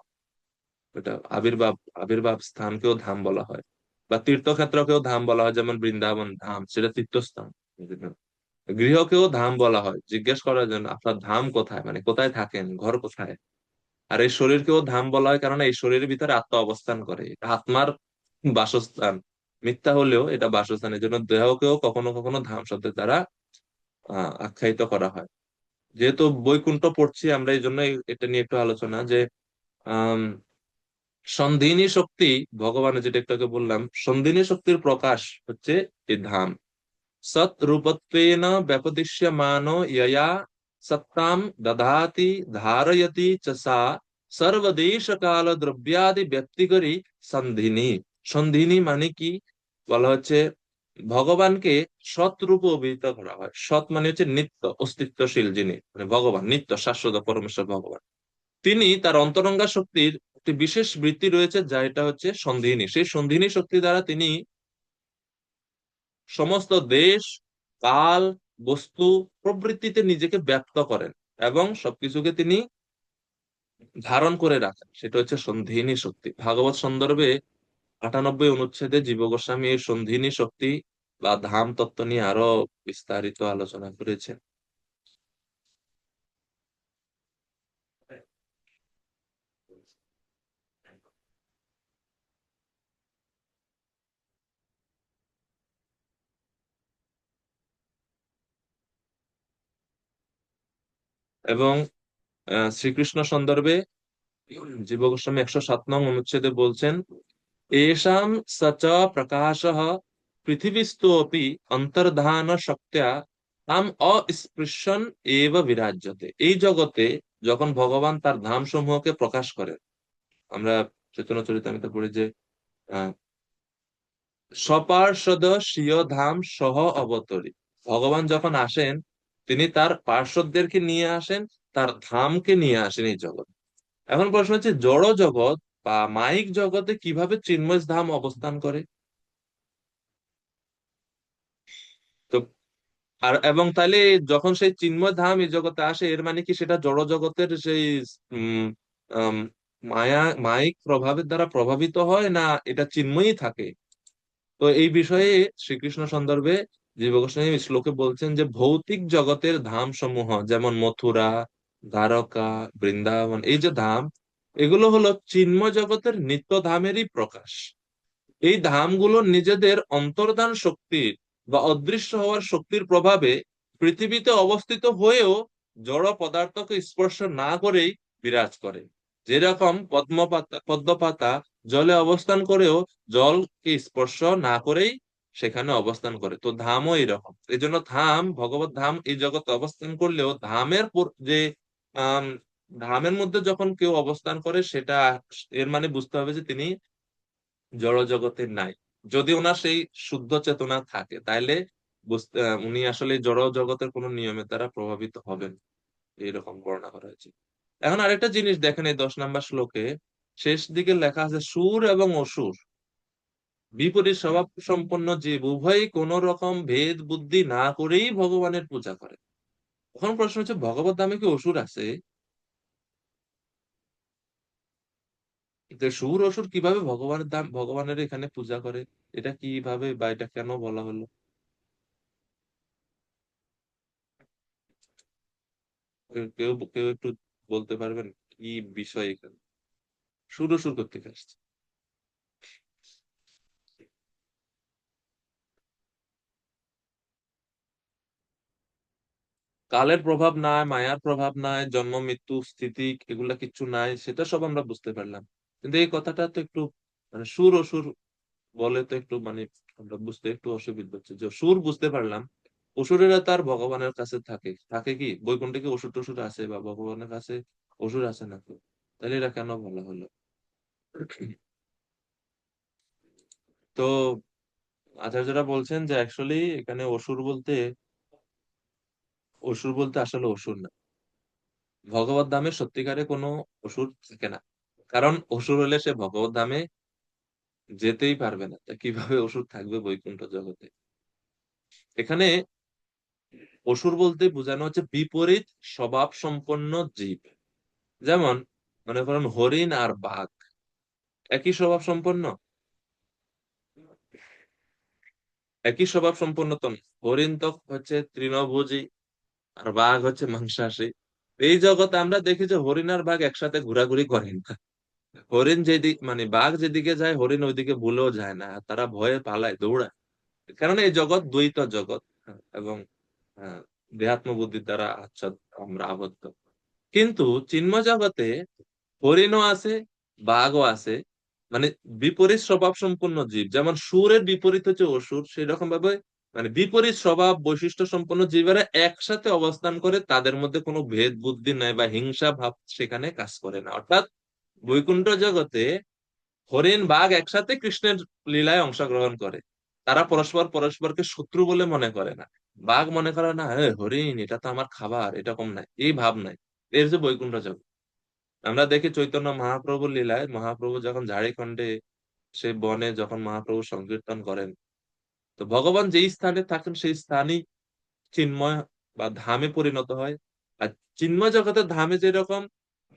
এটা আবির্ভাব আবির্ভাব স্থানকেও ধাম বলা হয়, বা তীর্থক্ষেত্রকেও ধাম বলা হয়, যেমন বৃন্দাবন ধাম, সেটা তীর্থস্থান। গৃহকেও ধাম বলা হয়, জিজ্ঞেস করার জন্য আপনার ধাম কোথায়, মানে কোথায় থাকেন, ঘর কোথায়। আর এই শরীরকেও ধাম বলা হয়, কারণ এই শরীরের ভিতরে আত্মা অবস্থান করে, এটা আত্মার বাসস্থান। মিথ্যা হলেও এটা বাসস্থান, এই জন্য দেহকেও কখনো কখনো ধাম শব্দের দ্বারা আখ্যায়িত করা হয়। যেহেতু বৈকুণ্ঠ পড়ছি আমরা, এই জন্য এটা নিয়ে একটু আলোচনা যে আহ সন্ধিনী শক্তি, ভগবানের যেটা একটু আগে বললাম, সন্ধিনী শক্তির প্রকাশ হচ্ছে এই ধাম। সৎ রূপত্বেন ব্যপদিশ্যমানো ইয়য়া সত্তাম দধাতি ধারয়তি চ সা সর্বদেশ কাল দ্রব্যাদি ব্যক্তিকরী সন্ধিনী। সন্ধিনী মানে কি? বলা হচ্ছে ভগবানকে সৎ রূপে অভিহিত করা হয়। সৎ মানে হচ্ছে নিত্য, অস্তিত্বশীল যিনি, মানে ভগবান নিত্য শাশ্বত পরমেশ্বর ভগবান। তিনি তার অন্তরঙ্গা শক্তির একটি বিশেষ বৃত্তি রয়েছে, যা এটা হচ্ছে সন্ধিনী। সেই সন্ধিনী শক্তি দ্বারা তিনি সমস্ত দেশ, কাল, বস্তু প্রবৃত্তিতে নিজেকে ব্যক্ত করেন এবং সবকিছুকে তিনি ধারণ করে রাখেন। সেটা হচ্ছে সন্ধিনী শক্তি। ভাগবত সন্দর্ভে 98 অনুচ্ছেদে জীব গোস্বামী এই সন্ধিনী শক্তি বা ধাম তত্ত্ব নিয়ে আরো বিস্তারিত আলোচনা করেছেন। এবং শ্রীকৃষ্ণ সন্দর্ভে জীব গোস্বামী 107 নং অনুচ্ছেদে বলছেন, এষাম সচ প্রকাশঃ পৃথিবীস্তোপি অন্তর্ধান শক্ত্যা তাম অস্পৃশ্যন এব বিরাজ্যতে। এই জগতে যখন ভগবান তার ধাম সমূহকে প্রকাশ করেন, আমরা চৈতন্য চরিতামৃতে পড়ি যে আহ স্বপার্ষদ স্বীয় ধাম সহ অবতরী। ভগবান যখন আসেন, তিনি তার পার্শ্বদেরকে নিয়ে আসেন, তার ধামকে নিয়ে আসেন এই জগৎ। এখন প্রশ্ন হচ্ছে, জড় জগৎ বা মাইক জগতে কিভাবে চিন্ময় ধাম অবস্থান করে? তো আর এবং তাইলে যখন সেই চিন্ময় ধাম এই জগতে আসে, এর মানে কি সেটা জড় জগতের সেই উম আম, মায়িক প্রভাবের দ্বারা প্রভাবিত হয়, না এটা চিন্ময়ই থাকে? তো এই বিষয়ে শ্রীকৃষ্ণ সন্দর্ভে জীব গোস্বামী এই শ্লোকে বলছেন যে ভৌতিক জগতের ধাম সমূহ, যেমন মথুরা, দ্বারকা, বৃন্দাবন, এই যে ধাম, এগুলো হলো চিন্ময় জগতের নিত্য ধামেরই প্রকাশ। এই ধামগুলো নিজেদের অন্তর্ধান শক্তির বা অদৃশ্য হওয়ার শক্তির প্রভাবে পৃথিবীতে অবস্থিত হয়েও জড় পদার্থকে স্পর্শ না করেই বিরাজ করে। যেরকম পদ্মপাতা জলে অবস্থান করেও জলকে স্পর্শ না করেই সেখানে অবস্থান করে, তো ধামও এরকম। এই জন্য ধাম, ভগবত ধাম এই জগতে অবস্থান করলেও যে আহ ধামের মধ্যে যখন কেউ অবস্থান করে, সেটা এর মানে বুঝতে হবে যে তিনি জড় জগতে নাই। যদি ওনার সেই শুদ্ধ চেতনা থাকে, তাইলে উনি আসলে জড় জগতের কোন নিয়মের দ্বারা প্রভাবিত হবেন, এইরকম বর্ণনা করা হয়েছে। এখন আরেকটা জিনিস দেখেন, এই 10 নম্বর শ্লোকে শেষ দিকে লেখা আছে, সুর এবং অসুর, বিপরীত স্বভাব সম্পন্ন জীব উভয়ই কোন রকম ভেদ বুদ্ধি না করেই ভগবানের পূজা করে। এখন প্রশ্ন হচ্ছে, ভগবত ধামে কি অসুর আছে? যে সুর অসুর কিভাবে ভগবানের এখানে পূজা করে? এটা কিভাবে বা এটা কেন বলা হলো? কেউ কেউ একটু বলতে পারবেন কি বিষয় এখানে সুর সুর করতে আসছে? কালের প্রভাব নাই, মায়ার প্রভাব নাই, জন্ম মৃত্যু স্থিতি এগুলা কিচ্ছু নাই, সেটা সব আমরা বুঝতে পারলাম। কিন্তু এই কথাটা তো একটু, মানে সুর অসুর বলে তো একটু, মানে আমরা বুঝতে একটু অসুবিধা হচ্ছে। যে সুর বুঝতে পারলাম, অসুরেরা তার ভগবানের কাছে থাকে, থাকে কি বৈকুণ্ঠে কি অসুর টসুর আছে, বা ভগবানের কাছে অসুর আছে নাকি? তাহলে এরা কেন বলা হলো? তো আচার্যরা বলছেন যে অ্যাকচুয়ালি এখানে অসুর বলতে আসলে অসুর না। ভগবত ধামে সত্যিকারে কোনো অসুর থাকে না, কারণ অসুর হলে সে ভগবত ধামে যেতেই পারবে না, তা কিভাবে অসুর থাকবে বৈকুণ্ঠ জগতে? এখানে অসুর বলতে বোঝানো হচ্ছে বিপরীত স্বভাব সম্পন্ন জীব। যেমন মনে করেন হরিণ আর বাঘ, একই স্বভাব সম্পন্ন? একই স্বভাব সম্পন্ন তো না। হরিণ তো হচ্ছে তৃণভোজী, আর বাঘ হচ্ছে মাংসাশী। এই জগতে আমরা দেখি যে হরিণ আর বাঘ একসাথে ঘোরাঘুরি করে না। হরিণ যেদিক মানে বাঘ যেদিকে যায় হরিণ ওইদিকে ভুলেও যায় না, আর তারা ভয়ে পালায়, দৌড়ায়। কারণ এই জগৎ দ্বৈত জগৎ। এবং দেহাত্ম বুদ্ধির দ্বারা আমরা আবদ্ধ। কিন্তু চিন্ময় জগতে হরিণও আছে, বাঘও আছে। মানে বিপরীত স্বভাব সম্পন্ন জীব, যেমন সুরের বিপরীত হচ্ছে অসুর, সেই রকম ভাবে বিপরীত স্বভাব বৈশিষ্ট্য সম্পন্ন জীবেরা একসাথে অবস্থান করে, তাদের মধ্যে কোনো ভেদ বুদ্ধি নাই বা হিংসা ভাব সেখানে কাজ করে না। অর্থাৎ বৈকুণ্ঠ জগতে হরিণ বাঘ একসাথে কৃষ্ণের লীলায় অংশগ্রহণ করে। তারা পরস্পর পরস্পরকে শত্রু বলে মনে করে না। বাঘ মনে করে না, হরিণ এটা তো আমার খাবার, এটা কম নাই, এই ভাব নাই। এর যে বৈকুণ্ঠ জগৎ। আমরা দেখি চৈতন্য মহাপ্রভুর লীলায়, মহাপ্রভু যখন ঝাড়খণ্ডে সে বনে যখন মহাপ্রভু সংকীর্তন করেন, তো ভগবান যেই স্থানে থাকেন সেই স্থানই চিন্ময় বা ধামে পরিণত হয়। আর চিন্ময় জগতের ধামে যেরকম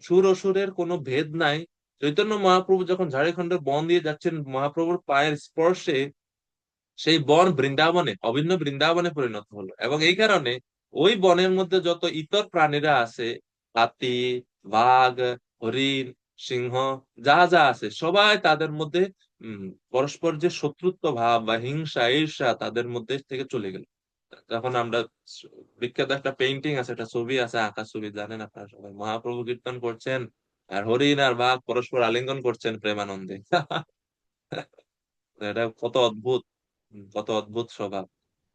সুর অসুরের কোনো ভেদ নাই, চৈতন্য মহাপ্রভু যখন ঝাড়খণ্ডের বন দিয়ে যাচ্ছেন, মহাপ্রভুর পায়ের স্পর্শে সেই বন বৃন্দাবনে, অভিন্ন বৃন্দাবনে পরিণত হলো। এবং এই কারণে ওই বনের মধ্যে যত ইতর প্রাণীরা আছে, হাতি, বাঘ, হরিণ, সিংহ, যা যা আছে, সবাই তাদের মধ্যে উম পরস্পর যে শত্রুত্ব ভাব বা হিংসা ঈর্ষা তাদের মধ্যে থেকে চলে গেল। তখন আমরা বিখ্যাত একটা পেইন্টিং আছে, একটা ছবি আছে, আঁকা ছবি, জানেন আপনারা সবাই, মহাপ্রভু কীর্তন করছেন আর হরিণ আর বাঘ পরস্পর আলিঙ্গন করছেন প্রেমানন্দে। এটা কত অদ্ভুত, কত অদ্ভুত স্বভাব।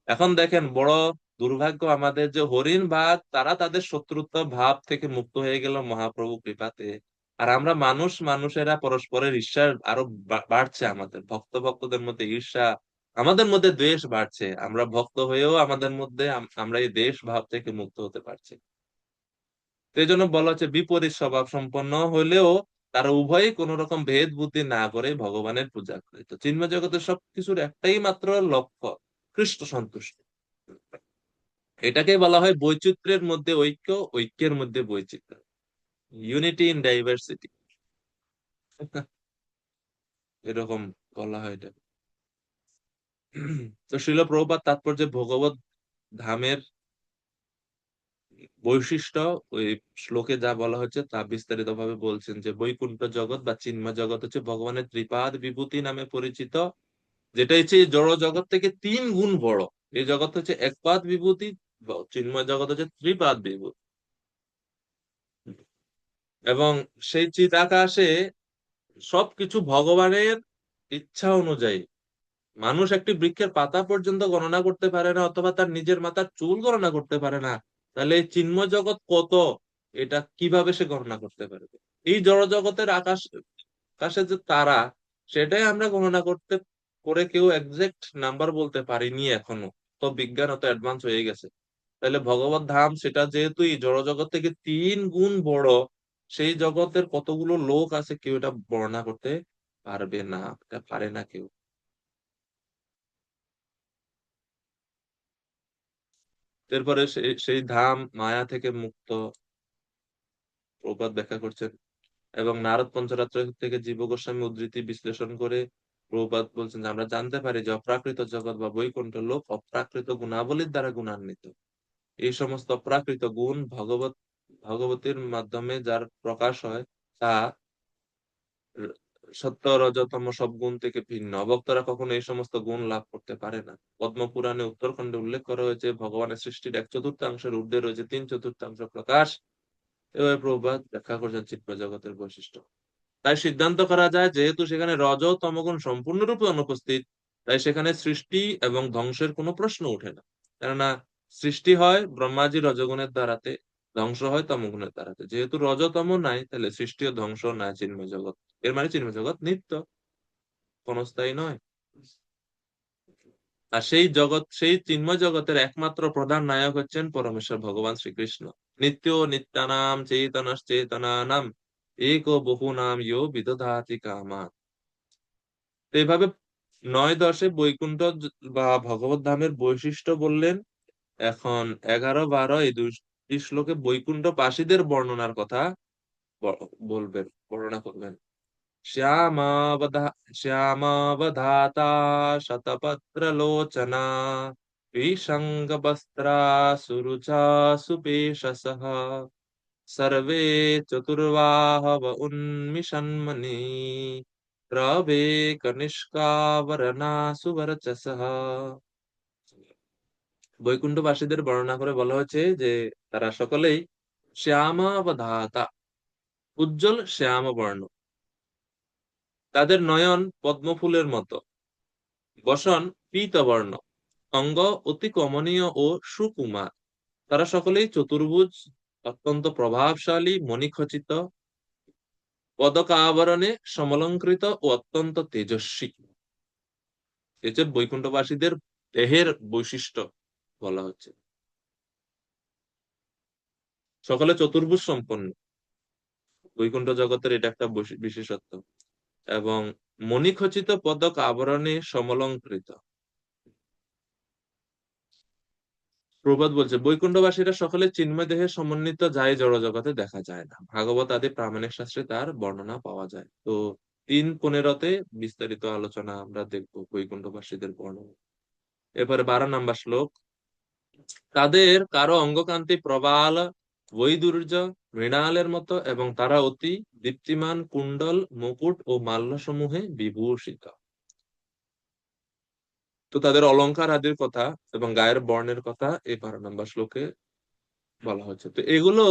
এখন দেখেন, বড় দুর্ভাগ্য আমাদের যে হরিণ বাঘ তারা তাদের শত্রুত্ব ভাব থেকে মুক্ত হয়ে গেল মহাপ্রভু কৃপাতে। আর আমরা মানুষেরা পরস্পরের ঈর্ষা আরো বাড়ছে, আমাদের ভক্ত ভক্তদের মধ্যে ঈর্ষা, আমাদের মধ্যে দ্বেষ বাড়ছে। আমরা ভক্ত হয়েও আমাদের মধ্যে আমরা এই দ্বেষ ভাব থেকে মুক্ত হতে পারছি। তো এই জন্য বলা হচ্ছে বিপরীত স্বভাব সম্পন্ন হলেও তারা উভয়ই কোন রকম ভেদ বুদ্ধি না করে ভগবানের পূজা করে। তো চিন্ময় জগতের সবকিছুর একটাই মাত্র লক্ষ্য, কৃষ্ণ সন্তুষ্টি। এটাকে বলা হয় বৈচিত্র্যের মধ্যে ঐক্য, ঐক্যের মধ্যে বৈচিত্র্য, ইউনিটি ইন ডাইভার্সিটি। এরকম বলা হয় এটা। তো শিল প্রভুপাদ তাৎপর্য ভগবত ধামের বৈশিষ্ট্য ওই শ্লোকে যা বলা হচ্ছে তা বিস্তারিত ভাবে বলছেন, যে বৈকুণ্ঠ জগৎ বা চিন্ময় জগৎ হচ্ছে ভগবানের ত্রিপাদ বিভূতি নামে পরিচিত, যেটা হচ্ছে এই জড় জগৎ থেকে 3 গুণ বড়। এই জগৎ হচ্ছে একপাদ বিভূতি, চিন্ময় জগৎ হচ্ছে ত্রিপাদ বিভূতি। এবং সেই চিদাকাশে সবকিছু ভগবানের ইচ্ছা অনুযায়ী। মানুষ একটি বৃক্ষের পাতা পর্যন্ত গণনা করতে পারে না, অথবা তার নিজের মাথার চুল গণনা করতে পারে না, তাহলে এই চিন্ময় জগৎ কত, এটা কিভাবে সে গণনা করতে পারবে? এই জড় জগতের আকাশে যে তারা, সেটাই আমরা গণনা করতে করে কেউ একজ্যাক্ট নাম্বার বলতে পারিনি এখনো। তো বিজ্ঞান অত অ্যাডভান্স হয়ে গেছে। তাহলে ভগবত ধাম সেটা যেহেতু এই জড় জগৎ থেকে 3 গুণ বড়, সেই জগতের কতগুলো লোক আছে কেউ এটা বর্ণনা করতে পারবে না, এটা পারে না কেউ। এরপরে সেই ধাম মায়া থেকে মুক্ত, প্রপাত ব্যাখ্যা করছেন। এবং নারদ পঞ্চরাত্র থেকে জীব গোস্বামী উদ্ধৃতি বিশ্লেষণ করে প্রভুপাদ বলছেন যে আমরা জানতে পারি যে অপ্রাকৃত জগৎ বা বৈকুণ্ঠ লোক অপ্রাকৃত গুণাবলীর দ্বারা গুণান্বিত। এই সমস্ত অপ্রাকৃত গুণ ভগবতীর মাধ্যমে যার প্রকাশ হয়, তা র- সত্য রজতম সব গুণ থেকে ভিন্ন। অভক্তরা কখনো এই সমস্ত গুণ লাভ করতে পারে না। পদ্ম পুরাণে উত্তরখণ্ডে উল্লেখ করা হয়েছে ভগবানের সৃষ্টির 1/4 ঊর্ধ্বে রয়েছে 3/4 প্রকাশ। এভাবে প্রভুপাদ ব্যাখ্যা করছেন চিত্র জগতের বৈশিষ্ট্য। তাই সিদ্ধান্ত করা যায় যেহেতু সেখানে রজ ও তমগুণ সম্পূর্ণরূপে অনুপস্থিত, তাই সেখানে সৃষ্টি এবং ধ্বংসের কোনো প্রশ্ন ওঠে না। কেননা সৃষ্টি হয় ব্রহ্মাজি রজগুণের দ্বারাতে, ধ্বংস হয় তমগুণের দ্বারাতে। যেহেতু রজতম নাই, তাহলে সৃষ্টি ও ধ্বংস নাই চিন্ময় জগৎ। এর মানে চিন্ময় জগৎ নিত্য, ক্ষণস্থায়ী নয়। আর সেই চিন্ময় জগতের একমাত্র প্রধান নায়ক হচ্ছেন পরমেশ্বর ভগবান শ্রীকৃষ্ণ। নিত্য নিত্যানাম চেতনানাম এক বহু নাম ইয়ো বিদধাতি কামান। তো এইভাবে 9-10 বৈকুণ্ঠ বা ভগবত ধামের বৈশিষ্ট্য বললেন। এখন 11-12 এই দুটি শ্লোকে বৈকুণ্ঠ বাসীদের বর্ণনার কথা বলবেন, বর্ণনা করবেন। श्यामावधा श्यामावधाता शतपत्रलोचना विषङ्गवस्त्रा सुरुचा सुपेशसः सर्वे चतुर्वाहव उन्मिषन्मणि रवे कनिष्कावरना सुवर्चसः। বৈকুণ্ঠবাসীদের বর্ণনা করে বলা হয়েছে যে তারা সকলেই শ্যামাবধাতা, উজ্জ্বল শ্যাম বর্ণ, তাদের নয়ন পদ্মফুলের মতো, বসন পীতবর্ণ, অঙ্গ অতি কমনীয় ও সুকুমার। তারা সকলেই চতুর্ভুজ, অত্যন্ত প্রভাবশালী, মণিখচিত, পদকাবরণে সমলঙ্কৃত ও অত্যন্ত তেজস্বী। এতে বৈকুণ্ঠবাসীদের দেহের বৈশিষ্ট্য বলা হচ্ছে। সকলে চতুর্ভুজ সম্পন্ন, বৈকুণ্ঠ জগতের এটা একটা বিশেষত্ব। এবং মণিখচিত পদক আবরণে সমলঙ্কৃত। প্রবাদ বলছে বৈকুণ্ঠবাসীরা সকলে চিন্ময় দেহে সমন্বিত, যাই জড় জগতে দেখা যায় না। ভাগবত আদি প্রামাণিক শাস্ত্রে তার বর্ণনা পাওয়া যায়। তো 3:15-তে বিস্তারিত আলোচনা আমরা দেখবো বৈকুণ্ঠবাসীদের বর্ণনা। এরপরে 12 নম্বর শ্লোক। তাদের কারো অঙ্গকান্তি প্রবাল বৈদুর্য মৃণালের মতো, এবং তারা অতি দীপ্তিমান কুণ্ডল, মুকুট ও মাল্য সমূহে বিভূষিত। তো তাদের অলংকার আদির কথা এবং গায়ের বর্ণের কথা এই 12 নম্বর শ্লোকে বলা হচ্ছে। তো এগুলো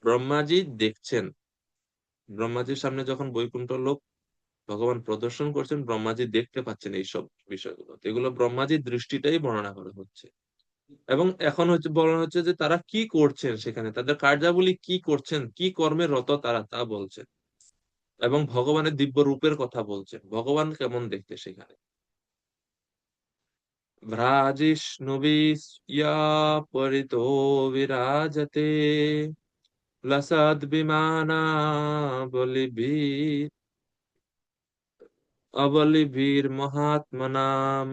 ব্রহ্মাজি দেখছেন। ব্রহ্মাজির সামনে যখন বৈকুণ্ঠ লোক ভগবান প্রদর্শন করছেন, ব্রহ্মাজি দেখতে পাচ্ছেন এইসব বিষয়গুলো। তো এগুলো ব্রহ্মাজির দৃষ্টিটাই বর্ণনা করা হচ্ছে। এবং এখন হচ্ছে বলা হচ্ছে যে তারা কি করছেন সেখানে, তাদের কার্যাবলী কি করছেন, কি কর্মে রত তারা, তা বলছেন। এবং ভগবানের দিব্য রূপের কথা বলছেন, ভগবান কেমন দেখতে সেখানে। ভ্রাজিষ্ণুবিয়া পরিতো বিরাজতে লসদ বিমানা বলিভির অবলিভির মহাত্মনাম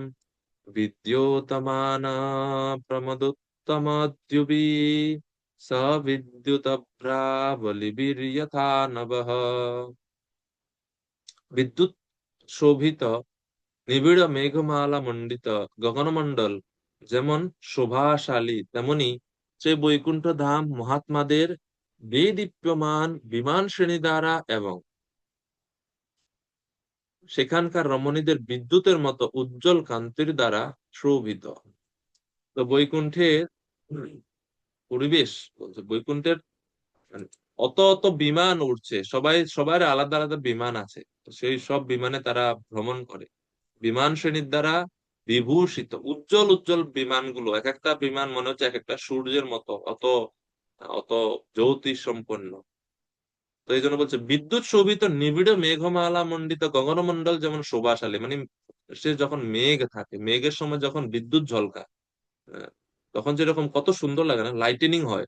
বিদ্যোতমানা প্রমদোত্তমদ্যুবি সবিদ্যুতভ্রা বলিভির যথা নবঃ। বিদ্যুৎ শোভিত নিবিড় মেঘমালা মণ্ডিত গগনমণ্ডল যেমন শোভাশালী, তেমনি সে বৈকুণ্ঠ ধাম মহাত্মাদের দেদীপ্যমান বিমান শ্রেণী দ্বারা এবং সেখানকার রমণীদের বিদ্যুতের মতো উজ্জ্বল কান্তির দ্বারা শোভিত। তো বৈকুণ্ঠের পরিবেশ বলছে, বৈকুণ্ঠের মানে অত অত বিমান উঠছে, সবার আলাদা আলাদা বিমান আছে। তো সেই সব বিমানে তারা ভ্রমণ করে, বিমান শ্রেণীর দ্বারা বিভূষিত। উজ্জ্বল উজ্জ্বল বিমানগুলো, এক একটা বিমান মনে হচ্ছে এক একটা সূর্যের মতো, অত অত জ্যোতি সম্পন্ন। তো এই জন্য বলছে বিদ্যুৎ শোভিত নিবিড় মেঘমালা মণ্ডিত গগনমণ্ডল যেমন শোভাশালী, মানে সে যখন মেঘ থাকে, মেঘের সময় যখন বিদ্যুৎ ঝলকায়, আহ, তখন যেরকম কত সুন্দর লাগে না, লাইটেনিং হয়।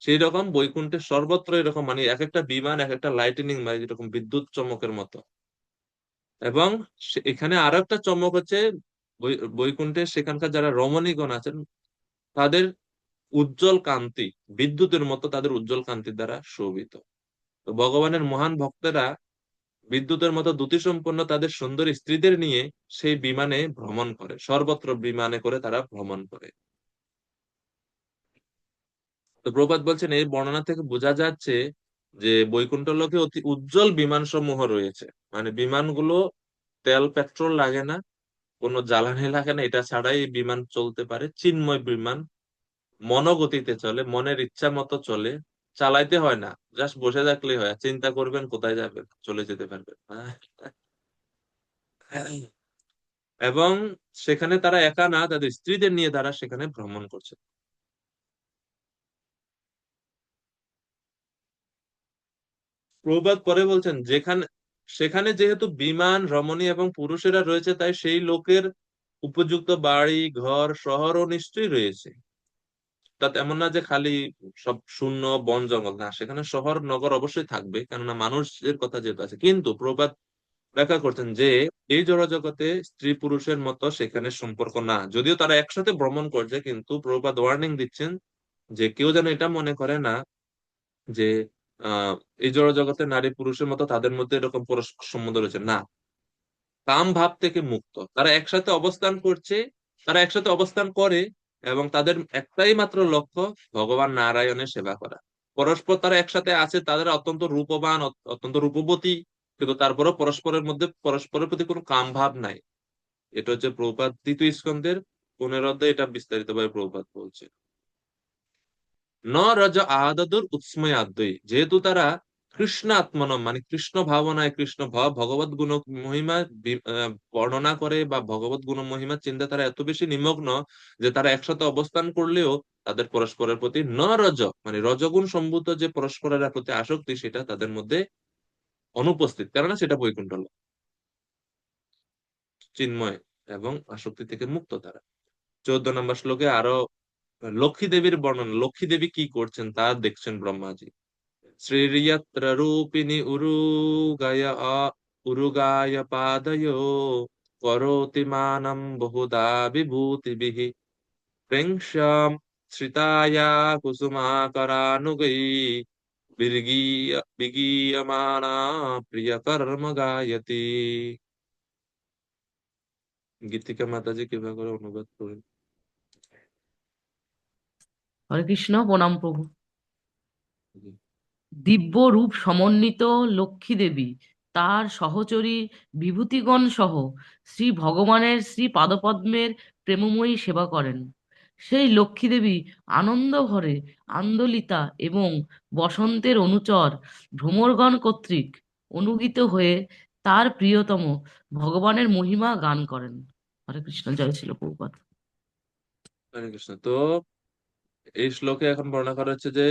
সেই রকম বৈকুণ্ঠের সর্বত্র এরকম, মানে এক একটা বিমান এক একটা লাইটেনিং, মানে যেরকম বিদ্যুৎ চমকের মতো। এবং এখানে আরো একটা চমক হচ্ছে বৈকুণ্ঠে সেখানকার যারা রমণীগণ আছেন তাদের উজ্জ্বল কান্তি, বিদ্যুতের মতো তাদের উজ্জ্বল কান্তির দ্বারা শোভিত। তো ভগবানের মহান ভক্তেরা বিদ্যুতের মতো দ্যুতি সম্পন্ন তাদের সুন্দর স্ত্রীদের নিয়ে সেই বিমানে ভ্রমণ করে, সর্বত্র বিমানে করে তারা ভ্রমণ করে। তো প্রপাত বলছেন এই বর্ণনা থেকে বোঝা যাচ্ছে যে বৈকুণ্ঠ লোকে অতি উজ্জ্বল বিমান সমূহ রয়েছে। মানে বিমানগুলো তেল পেট্রোল লাগে না, কোনো জ্বালানি লাগে না, এটা ছাড়াই এই বিমান চলতে পারে। চিন্ময় বিমান, মনোগতিতে চলে, মনের ইচ্ছা মতো চলে, চালাইতে হয় না, জাস্ট বসে থাকলেই হয়, চিন্তা করবেন কোথায় যাবেন, চলে যেতে পারবেন। এবং সেখানে তারা একা না, তাদের স্ত্রীদের নিয়ে তারা সেখানে ভ্রমণ করছে। প্রবাদ পরে বলছেন যেখানে সেখানে যেহেতু বিমান রমণী এবং পুরুষেরা রয়েছে, তাই সেই লোকের উপযুক্ত বাড়ি ঘর শহরও নিশ্চয়ই রয়েছে। তা এমন না যে খালি সব শূন্য বন জঙ্গল, না, সেখানে শহর নগর অবশ্যই থাকবে, কেননা মানুষের কথা যেহেতু আছে। কিন্তু প্রবাদ ব্যাখ্যা করছেন যে এই জড়জগতে স্ত্রী পুরুষের মতো সেখানে সম্পর্ক না, যদিও তারা একসাথে ভ্রমণ করছে, কিন্তু প্রভুপাদ ওয়ার্নিং দিচ্ছেন যে কেউ যেন এটা মনে করে না যে আহ এই জড় জগতে নারী পুরুষের মতো তাদের মধ্যে এরকম পরস্পর সম্বন্ধ রয়েছে না, কাম ভাব থেকে মুক্ত, তারা একসাথে অবস্থান করছে, তারা একসাথে অবস্থান করে, এবং তাদের একটাই মাত্র লক্ষ্য ভগবান নারায়ণের সেবা করা। পরস্পর তারা একসাথে আছে, তাদের অত্যন্ত রূপবান, অত্যন্ত রূপবতী, কিন্তু তারপরেও পরস্পরের মধ্যে পরস্পরের প্রতি কোনো কাম ভাব নাই। এটা হচ্ছে প্রভুপাদ তৃতীয় স্কন্ধের 15 অধ্যায়ে এটা বিস্তারিত ভাবে প্রভুপাদ বলছে। ন রজ আদদুর উৎসময় আদ্যই, যেহেতু তারা কৃষ্ণ আত্মনম মানে কৃষ্ণ ভাবনায়, কৃষ্ণ ভাব ভগবত গুণ মহিমা বর্ণনা করে বা ভগবত গুণ মহিমা চিন্তা তারা এত বেশি নিমগ্ন যে তারা একসাথে অবস্থান করলেও তাদের পরস্পরের প্রতি ন রজ মানে রজগুণ সম্ভূত যে পরস্পরের প্রতি আসক্তি সেটা তাদের মধ্যে অনুপস্থিত, কেননা সেটা বৈকুণ্ঠ লোক, চিন্ময় এবং আসক্তি থেকে মুক্ত তারা। 14 নম্বর শ্লোকে আরো লক্ষ্মী দেবীর বর্ণনা, লক্ষ্মী দেবী কি করছেন তা দেখছেন ব্রহ্মাজি। শ্রীয়ত্র রূপিণী উরুগায় পাদയോ করোতি মানম বহুধা বিভূতিভিঃ প্রেংস্যাম শ্রিতায়া কুসুমাকরানুগৈ বিগীয়মানা প্রিয় কর্ম গায়তি। গীতিকা মাতাজি কিভাবে করে অনুবাদ করেন? হরে কৃষ্ণ, প্রণাম প্রভু। দিব্য রূপ সমন্বিত লক্ষ্মী দেবী তার সহচরী বিভূতিগণ সহ শ্রী ভগবানের শ্রী পাদপদ্মের প্রেমময়ী সেবা করেন। সেই লক্ষ্মী দেবী আনন্দ ভরে আন্দোলিতা এবং বসন্তের অনুচর ভ্রমরগণ কর্তৃক অনুগীত হয়ে তার প্রিয়তম ভগবানের মহিমা গান করেন। হরে কৃষ্ণ, জয় ছিল প্রভুপাদ। হরে কৃষ্ণ। তো এই শ্লোকে এখন বর্ণনা করা হচ্ছে যে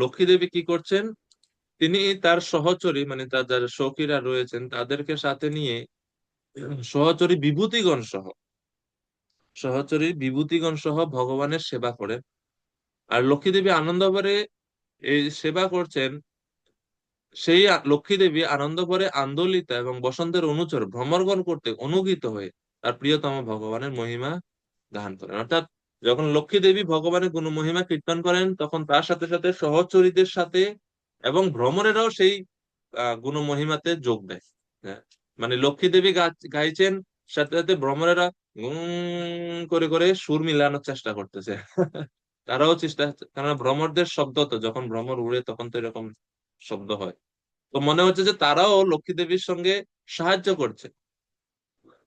লক্ষ্মী দেবী কি করছেন, তিনি তার সহচরী মানে তার যারা সখীরা রয়েছেন তাদেরকে সাথে নিয়ে সহচরী বিভূতিগণ সহ ভগবানের সেবা করেন। আর লক্ষ্মী দেবী আনন্দ ভরে এই সেবা করছেন। সেই লক্ষ্মী দেবী আনন্দ ভরে আন্দোলিতা এবং বসন্তের অনুচর ভ্রমরগণ করতে অনুগীত হয়ে তার প্রিয়তম ভগবানের মহিমা গান করেন। অর্থাৎ যখন লক্ষ্মী দেবী ভগবানের গুণ মহিমা কীর্তন করেন তখন তার সাথে সাথে সহচরীদের সাথে এবং ভ্রমরেরাও সেই গুণ মহিমাতে যোগ দেয়। হ্যাঁ, মানে লক্ষ্মী দেবী গাইছেন, সাথে সাথে ভ্রমরেরা করে করে সুর মিলানোর চেষ্টা করতেছে। তারাও চেষ্টা, কারণ ভ্রমরদের শব্দ তো যখন ভ্রমর উড়ে তখন তো এরকম শব্দ হয়। তো মনে হচ্ছে যে তারাও লক্ষ্মী দেবীর সঙ্গে সাহায্য করছে।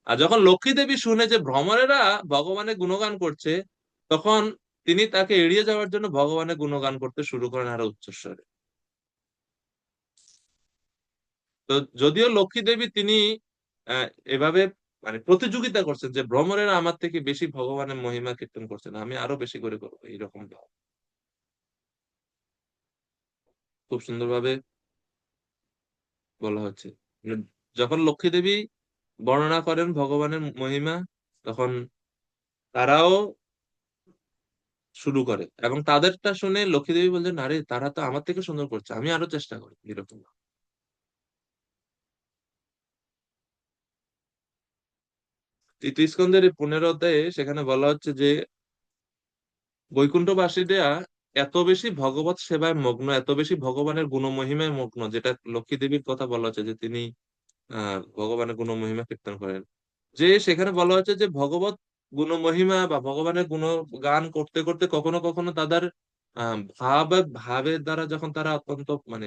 আর যখন লক্ষ্মী দেবী শুনে যে ভ্রমরেরা ভগবানের গুণগান করছে, তখন তিনি তাকে এড়িয়ে যাওয়ার জন্য ভগবানের গুণগান করতে শুরু করেন আরো উচ্চস্বরে। তো যদিও লক্ষ্মী দেবী তিনি আহ, এভাবে মানে প্রতিযোগিতা করছেন যে ভ্রমরেরা আমার থেকে বেশি ভগবানের মহিমা কীর্তন করছেন, আমি আরো বেশি করে করবো, এইরকম ভাব খুব সুন্দরভাবে বলা হচ্ছে। মানে যখন লক্ষ্মী দেবী বর্ণনা করেন ভগবানের মহিমা, তখন তারাও শুরু করে, এবং তাদেরটা শুনে লক্ষ্মী দেবী বলছেন আরে তারা তো আমার থেকে সুন্দর করছে, আমি আরো চেষ্টা করি এরকম। তৃতীয় স্কন্ধের এই 15 অধ্যায়ে সেখানে বলা হচ্ছে যে বৈকুণ্ঠবাসীরা এত বেশি ভগবত সেবায় মগ্ন, এত বেশি ভগবানের গুণমহিমায় মগ্ন, যেটা লক্ষ্মী দেবীর কথা বলা হচ্ছে যে তিনি ভগবানের গুণমহিমা কীর্তন করেন, যে সেখানে বলা হচ্ছে যে ভগবত গুণমহিমা বা ভগবানের গুণ গান করতে করতে কখনো কখনো তাদের ভাবের দ্বারা যখন তারা অত্যন্ত মানে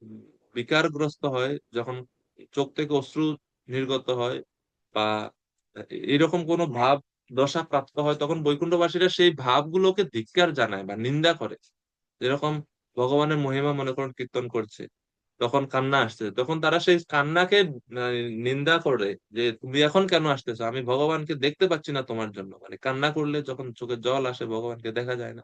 উম, বিকারগ্রস্ত হয়, যখন চোখ থেকে অশ্রু নির্গত হয় বা এরকম কোনো ভাব দশা প্রাপ্ত হয়, তখন বৈকুণ্ঠবাসীরা সেই ভাবগুলোকে ধিক্কার জানায় বা নিন্দা করে। যেরকম ভগবানের মহিমা মনে করেন কীর্তন করছে, তখন কান্না আসছে, তখন তারা সেই কান্নাকে আহ, নিন্দা করে যে তুমি এখন কেন আসতেছো, আমি ভগবানকে দেখতে পাচ্ছি না তোমার জন্য। মানে কান্না করলে যখন চোখে জল আসে ভগবানকে দেখা যায় না।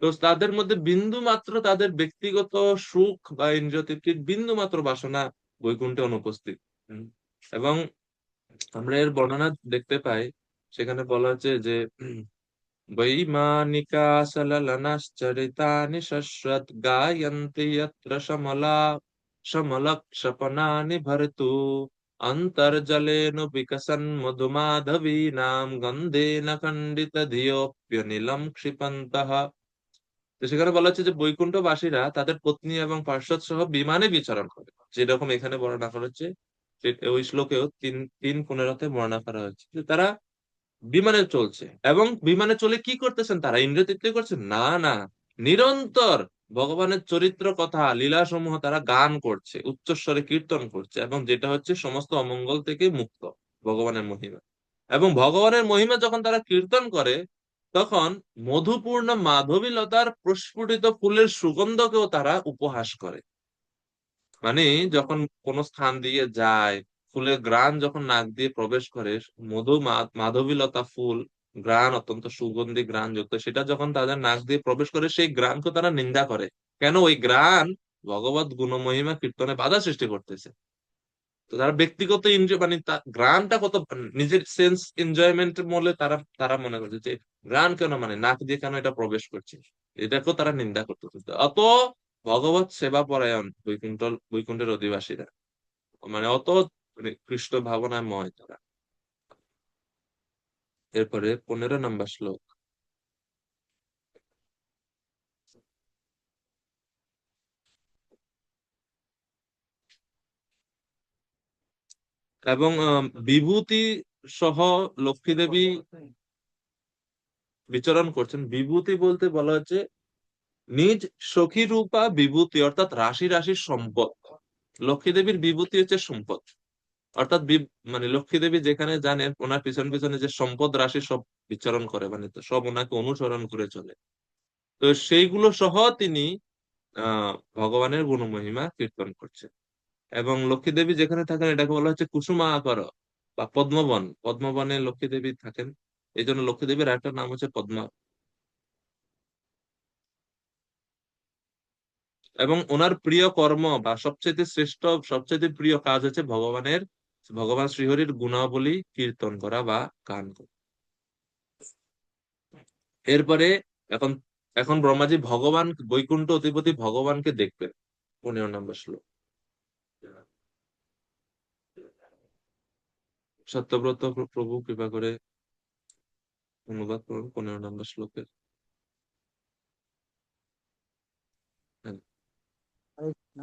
তো তাদের মধ্যে বিন্দু মাত্র তাদের ব্যক্তিগত সুখ বা ইন্দ্রিয় তৃপ্তির বিন্দু মাত্র বাসনা বৈকুণ্ঠে অনুপস্থিত। হুম। এবং আমরা এর বর্ণনা দেখতে পাই, সেখানে বলা হচ্ছে যে বৈমানিকা সললনশ্চরিতানি শশ্রৎ গায়ন্তি যত্র সমলক্ষপনানি ভরতু অন্তর্জলেন বিকসন মধুমাধবীনাম গন্ধেন খণ্ডিত ধিয়োপ্যনিলম ক্ষিপন্তঃ। তো সেখানে বলা হচ্ছে যে বৈকুণ্ঠবাসীরা তাদের পত্নী এবং পার্শ্বদ সহ বিমানে বিচরণ করে, যেরকম এখানে বর্ণনা করা হচ্ছে। ওই শ্লোকেও 3:15 বর্ণনা করা হচ্ছে যে তারা বিমানে চলছে, এবং বিমানে চলে কি করতেছেন, তারা ইন্দ্রিয় তৃপ্তি করছেন না, না, নিরন্তর ভগবানের চরিত্র কথা লীলা সমূহ তারা গান করছে, উচ্চস্বরে কীর্তন করছে, এবং যেটা হচ্ছে সমস্ত অমঙ্গল থেকে মুক্ত ভগবানের মহিমা। এবং ভগবানের মহিমা যখন তারা কীর্তন করে, তখন মধুপূর্ণ মাধবীলতার প্রস্ফুটিত ফুলের সুগন্ধকেও তারা উপহাস করে। মানে যখন কোন স্থান দিয়ে যায়, ফুলের ঘ্রাণ যখন নাক দিয়ে প্রবেশ করে, মাধবীলতা ফুল ঘ্রাণ অত্যন্ত সুগন্ধি ঘ্রাণ যুক্ত, সেটা যখন তাদের নাক দিয়ে প্রবেশ করে, সেই ঘ্রাণকে তারা নিন্দা করে। কেন? ওই ঘ্রাণ ভগবত গুণমহিমা কীর্তনে বাধা সৃষ্টি করতেছে। তো তারা ব্যক্তিগত এনজয়, মানে গ্রানটা কত নিজের সেন্স এনজয়মেন্টের মূলে তারা তারা মনে করছে যে গ্রান কেন, মানে নাক দিয়ে কেন এটা প্রবেশ করছে, এটাকেও তারা নিন্দা করতে। অত ভগবত সেবা পরায়ণ বৈকুণ্ঠের অধিবাসীরা, মানে অত মানে কৃষ্ণ ভাবনাময় তারা। এরপরে 15 নম্বর শ্লোক। এবং বিভূতি সহ লক্ষ্মী দেবী বিচরণ করছেন। বিভূতি বলতে বলা হচ্ছে নিজ সখী রূপা বিভূতি, অর্থাৎ রাশি রাশি সম্পদ। লক্ষ্মী দেবীর বিভূতি হচ্ছে সম্পদ, অর্থাৎ মানে লক্ষ্মী দেবী যেখানে জানেন ওনার পিছন পিছনে যে সম্পদ রাশি সব বিচরণ করে, মানে তো সব ওনাকে অনুসরণ করে চলে। তো সেইগুলো সহ তিনি ভগবানের গুণমহিমা কীর্তন করছেন। এবং লক্ষ্মী দেবী যেখানে থাকেন এটাকে বলা হচ্ছে কুসুমাকর বা পদ্মবন। পদ্মবনে লক্ষ্মী দেবী থাকেন, এই জন্য লক্ষ্মী দেবীর একটা নাম হচ্ছে পদ্মা। এবং ওনার প্রিয় কর্ম বা সবচেয়ে শ্রেষ্ঠ, সবচেয়ে প্রিয় কাজ হচ্ছে ভগবান শ্রীহরির গুণাবলী কীর্তন করা বা গান করা। এরপরে এখন এখন ব্রহ্মাজি ভগবান বৈকুণ্ঠ অধিপতি ভগবানকে দেখবেন। 15 নম্বর শ্লোক। সত্যব্রত প্রভু কৃপা করে অনুবাদ করুন 15 নম্বর শ্লোকের। হ্যাঁ। হরে কৃষ্ণ।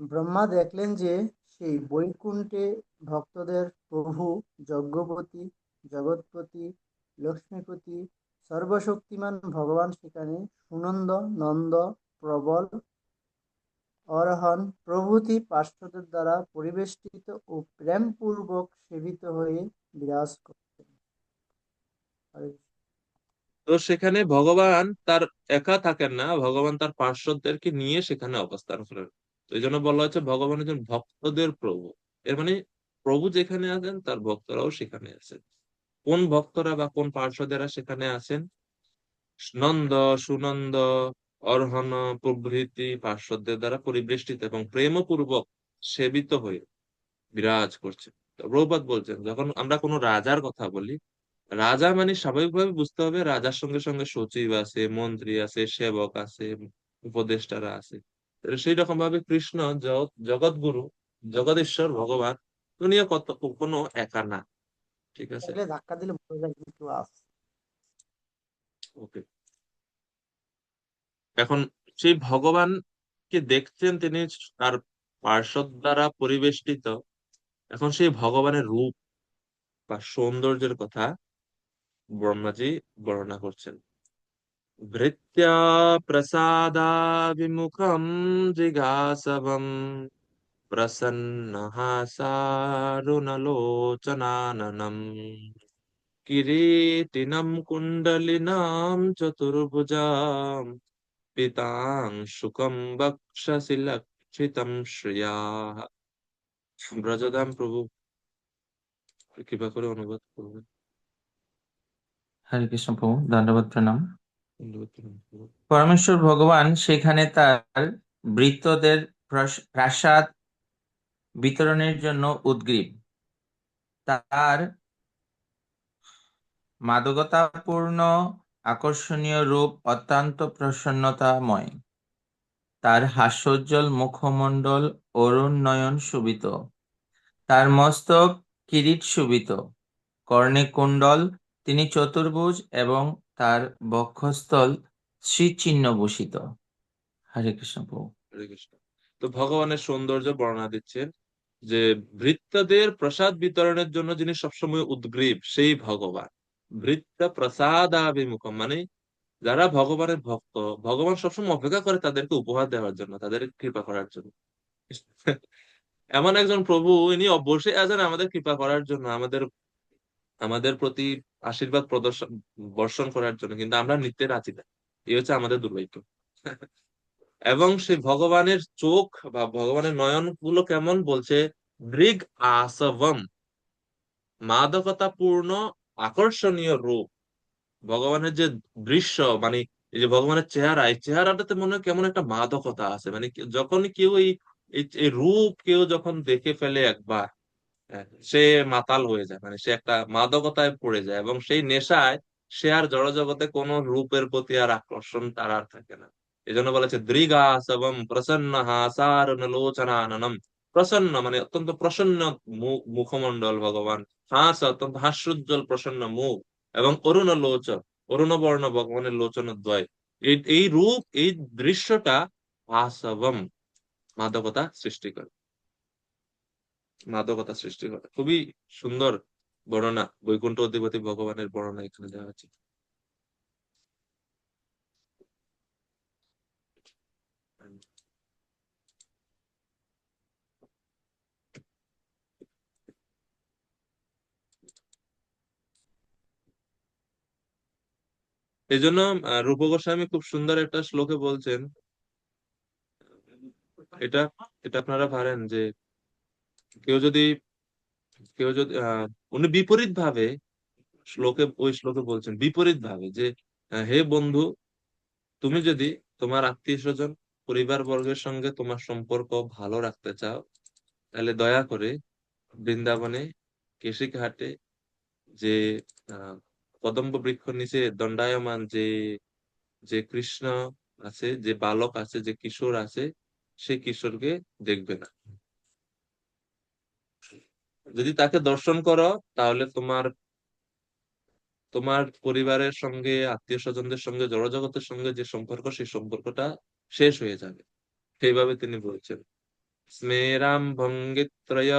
ব্রহ্মা দেখলেন যে সেই বৈকুণ্ঠে ভক্তদের প্রভু যজ্ঞপতি, জগৎপতি, লক্ষ্মীপতি, সর্বশক্তিমান ভগবান সেখানে সুনন্দ, নন্দ, প্রবল, অরহন প্রভৃতি পার্শ্বদের দ্বারা পরিবেষ্টিত ও প্রেমপূর্বক সেবিত হয়ে বিরাজ করতেন। হরে কৃষ্ণ। তো সেখানে ভগবান তার একা থাকেন না, ভগবান তার পার্শ্বদেরকে নিয়ে সেখানে অবস্থান করেন। তো এই জন্য বলা হচ্ছে ভগবান একজন ভক্তদের প্রভু। এর মানে প্রভু যেখানে আছেন তার ভক্তরাও সেখানে আছেন। কোন ভক্তরা বা কোন পার্শ্বদেরা সেখানে আছেন? নন্দ, সুনন্দ, অর্হন প্রভৃতি পার্শ্বদের দ্বারা পরিবেষ্টিত এবং প্রেমপূর্বক সেবিত হয়ে বিরাজ করছে। তো প্রভুপাদ বলছেন, যখন আমরা কোনো রাজার কথা বলি, রাজা মানে স্বাভাবিকভাবে বুঝতে হবে রাজার সঙ্গে সঙ্গে সচিব আছে, মন্ত্রী আছে, সেবক আছে, উপদেষ্টারা আছে। সেই রকম ভাবে কৃষ্ণ জগৎগুরু, জগদীশ্বর ভগবান, উনিও কোনো একা না। ঠিক আছে, তাহলে ধাক্কা দিলে বোঝা যায় কিন্তু আছে। ওকে। এখন সেই ভগবানকে দেখছেন, তিনি তার পার্শ্বদ দ্বারা পরিবেষ্টিত। এখন সেই ভগবানের রূপ বা সৌন্দর্যের কথা ব্রহ্মাজি বর্ণনা করছেন। ভৃত্য়া প্রসাদাভিমুখম জিগাসবম প্রসন্নহাসারুণলোচনাননম কিরীটিনম কুণ্ডলিনাম চতুর্ভুজাম পীতাংশুকম বক্ষসি লক্ষিতম শ্রিয়া। ব্রজধাম প্রভু কৃপা করে অনুবাদ করবেন। হরে কৃষ্ণ প্রভু, ধন্যবাদ, প্রণাম। অনুবাদ করুন, প্রভু। পরমেশ্বর ভগবান সেখানে তার ভৃত্যদের প্রাসাদ বিতরণের জন্য উদগ্রীব। তার মাদকতাপূর্ণ আকর্ষণীয় রূপ অত্যন্ত প্রসন্নতাময়। তার হাস্যোজ্জ্বল মুখমণ্ডল অরুণ নয়ন শোভিত, তার মস্তক কিরীট শোভিত, কর্ণে কুণ্ডল, তিনি চতুর্ভুজ এবং তার বক্ষস্থল শ্রীচিহ্ন ভূষিত। হরে কৃষ্ণ প্রভু। হরে কৃষ্ণ। তো ভগবানের সৌন্দর্য বর্ণনা দিচ্ছেন যে ভৃত্যদের প্রসাদ বিতরণের জন্য যিনি সবসময় উদ্গ্রীব সেই ভগবান। ভৃত্য প্রসাদাভিমুখম মানে যারা ভগবানের ভক্ত, ভগবান সবসময় অপেক্ষা করে তাদেরকে উপহার দেওয়ার জন্য, তাদের কৃপা করার জন্য। এমন একজন প্রভু, ইনি অবশ্যই আছেন আমাদের কৃপা করার জন্য, আমাদের আমাদের প্রতি আশীর্বাদ প্রদর্শন বর্ষণ করার জন্য, কিন্তু আমরা নিতে রাজি না। এই হচ্ছে আমাদের দুর্ভাগ্য। এবং সেই ভগবানের চোখ বা ভগবানের নয়ন গুলো কেমন বলছে, দৃগ আসবম, মাদকতাপূর্ণ আকর্ষণীয় রূপ। ভগবানের যে দৃশ্য মানে এই যে ভগবানের চেহারা, এই চেহারাটাতে মনে হয় কেমন একটা মাদকতা আছে, মানে যখন কেউ এই রূপ কেউ যখন দেখে ফেলে একবার, সে মাতাল হয়ে যায়, মানে সে একটা মাদকতায় পড়ে যায় এবং সেই নেশায় সে আর জড়জগতে কোনো রূপের প্রতি আর আকর্ষণ তার আর থাকে না। এই জন্য বলেছে দৃগাসবম প্রসন্ন হাসারুণলোচনাননম। প্রসন্ন মানে অত্যন্ত প্রসন্ন মুখমণ্ডল ভগবান, অত্যন্ত হাস্যোজ্জ্বল প্রসন্ন মুখ, এবং অরুণ লোচন, অরুণবর্ণ ভগবানের লোচনদ্বয়। এই রূপ, এই দৃশ্যটা আসবম, মাদকতা সৃষ্টি করে, মাদকতা সৃষ্টি করে। খুবই সুন্দর বর্ণনা, বৈকুণ্ঠ অধিপতি ভগবানের বর্ণনা এখানে দেওয়া আছে। এই জন্য রূপ গোস্বামী খুব সুন্দর একটা শ্লোকে বলছেন, এটা এটা আপনারা পারেন যে কেউ যদি কেউ যদি উনি বিপরীত ভাবে ওই শ্লোকে বলছেন বিপরীত ভাবে যে হে বন্ধু, তুমি যদি তোমার আত্মীয় স্বজন পরিবার বর্গের সঙ্গে তোমার সম্পর্ক ভালো রাখতে চাও, তাহলে দয়া করে বৃন্দাবনে কেশিঘাটে যে আহ কদম্ব বৃক্ষ নিচে দণ্ডায়মান যে যে কৃষ্ণ আছে, যে বালক আছে, যে কিশোর আছে, সে কিশোরকে দেখবে না। যদি তাকে দর্শন করো, তাহলে তোমার তোমার পরিবারের সঙ্গে, আত্মীয় স্বজনদের সঙ্গে, জড়জগতের সঙ্গে যে সম্পর্ক, সেই সম্পর্কটা শেষ হয়ে যাবে। সেইভাবে তিনি বলছেন, স্মেরাম ভঙ্গিত্রয়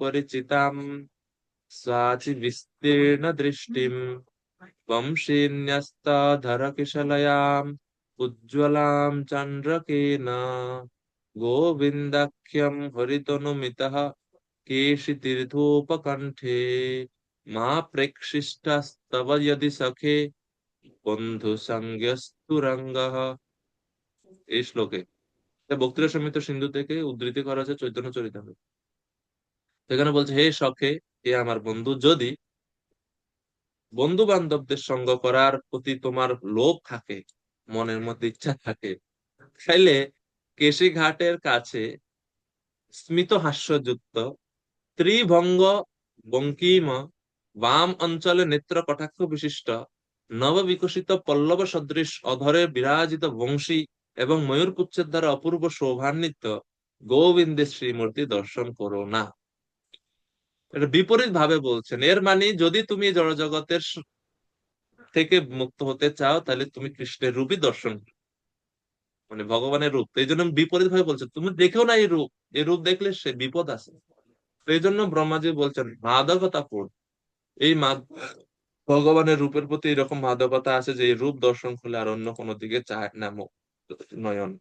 পরিচিতাম স্বাচি বিস্তীর্ণ দৃষ্টিম বংশীন্যস্তধর কিশলয়াম উজ্জ্বলাম চন্দ্রকেন গোবিন্দাখ্যম হরিতনুমিতঃ কেশিতীর্থোপকণ্ঠে মা প্রেক্ষিষ্টাস্তব যদি সখে বন্ধু সঙ্গস্তু রঙ্গঃ। এই শ্লোকে, এটা বক্তৃতা সমিত সিন্ধু থেকে উদ্ধৃতি করা আছে চৈতন্য চরিতামৃত। সেখানে বলছে, হে সখে, হে আমার বন্ধু, যদি বন্ধু বান্ধবদের সঙ্গ করার প্রতি তোমার লোভ থাকে, মনের মধ্যে ইচ্ছা থাকে, তাইলে কেশিঘাটের কাছে স্মিত হাস্যযুক্ত ত্রিভঙ্গ বঙ্কিম বাম অঞ্চলে নেত্র কটাক্ষ বিশিষ্ট নব বিকশিত পল্লব সদৃশ অধরে বিরাজিত বংশী এবং ময়ূর পুচ্ছের দ্বারা অপূর্ব শোভান্বিত গোবিন্দের শ্রীমূর্তি দর্শন করো না। এটা বিপরীত ভাবে বলছেন। এর মানে যদি তুমি জড়জগতের থেকে মুক্ত হতে চাও, তাহলে তুমি কৃষ্ণের রূপই দর্শন করো, মানে ভগবানের রূপ। তো এই জন্য বিপরীত ভাবে বলছে, তুমি দেখেও না এই রূপ, এই রূপ দেখলে সে বিপদ আছে। তো এই জন্য ব্রহ্মাজি বলছেন মাদকতা পূর্ণ, এই ভগবানের রূপের প্রতি এরকম মাদকতা আছে যে এই রূপ দর্শন করলে আর অন্য কোনো দিকে চায় না নয়ন।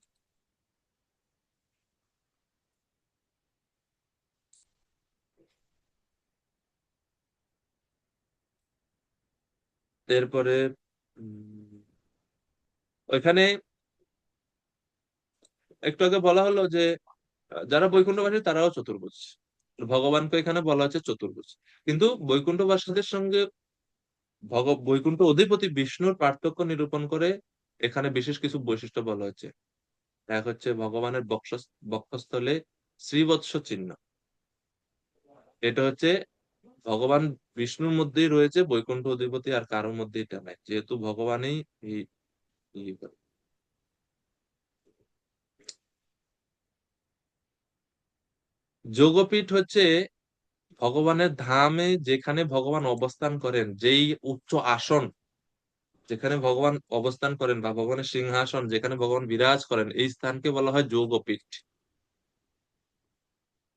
এরপরে উম, ওইখানে একটু আগে বলা হলো যে যারা বৈকুণ্ঠবাসী তারাও চতুর্ভুজ, ভগবানকে এখানে বলা হচ্ছে চতুর্ভুজ। কিন্তু বৈকুণ্ঠবাসীদের সঙ্গে বৈকুণ্ঠ অধিপতি বিষ্ণুর পার্থক্য নিরূপণ করে এখানে বিশেষ কিছু বৈশিষ্ট্য বলা হচ্ছে। এক হচ্ছে ভগবানের বক্ষস্থলে শ্রীবৎস চিহ্ন। এটা হচ্ছে ভগবান বিষ্ণুর মধ্যেই রয়েছে, বৈকুণ্ঠ অধিপতি আর কারোর মধ্যে এটা নাই, যেহেতু ভগবানই এই করে। যোগপীঠ হচ্ছে ভগবানের ধামে, যেখানে ভগবান অবস্থান করেন, যেই উচ্চ আসন, যেখানে ভগবান অবস্থান করেন বা ভগবানের সিংহাসন যেখানে ভগবান বিরাজ করেন এই স্থানকে বলা হয় যোগপীঠ।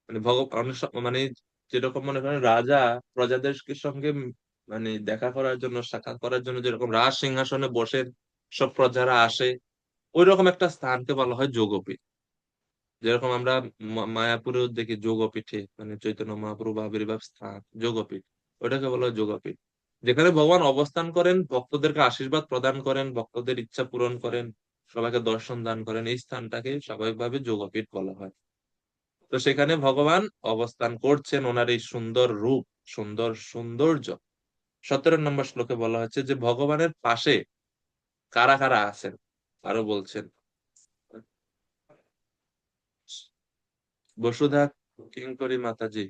মানে ভগবান মানে যেরকম মনে করেন রাজা প্রজাদের সঙ্গে মানে দেখা করার জন্য সাক্ষাৎ করার জন্য যেরকম রাজ সিংহাসনে বসে সব প্রজারা আসে, ওই রকম একটা স্থানকে বলা হয় যোগপীঠ। যেরকম আমরা মায়াপুরেও দেখি যোগপীঠে, মানে চৈতন্য মহাপ্রভু আবির্ভাব স্থান যোগপীঠ, ওটাকে বলা হয় যোগপীঠ। যেখানে ভগবান অবস্থান করেন, ভক্তদেরকে আশীর্বাদ প্রদান করেন, ভক্তদের ইচ্ছা পূরণ করেন, সবাইকে দর্শন দান করেন, এই স্থানটাকে স্বাভাবিকভাবে যোগপীঠ বলা হয়। তো সেখানে ভগবান অবস্থান করছেন, ওনার এই সুন্দর রূপ, সুন্দর সৌন্দর্য। 17 নম্বর শ্লোকে বলা হচ্ছে যে ভগবানের পাশে কারা কারা আছেন, আরো বলছেন। বসুধা কিঙ্করী মাতাজি,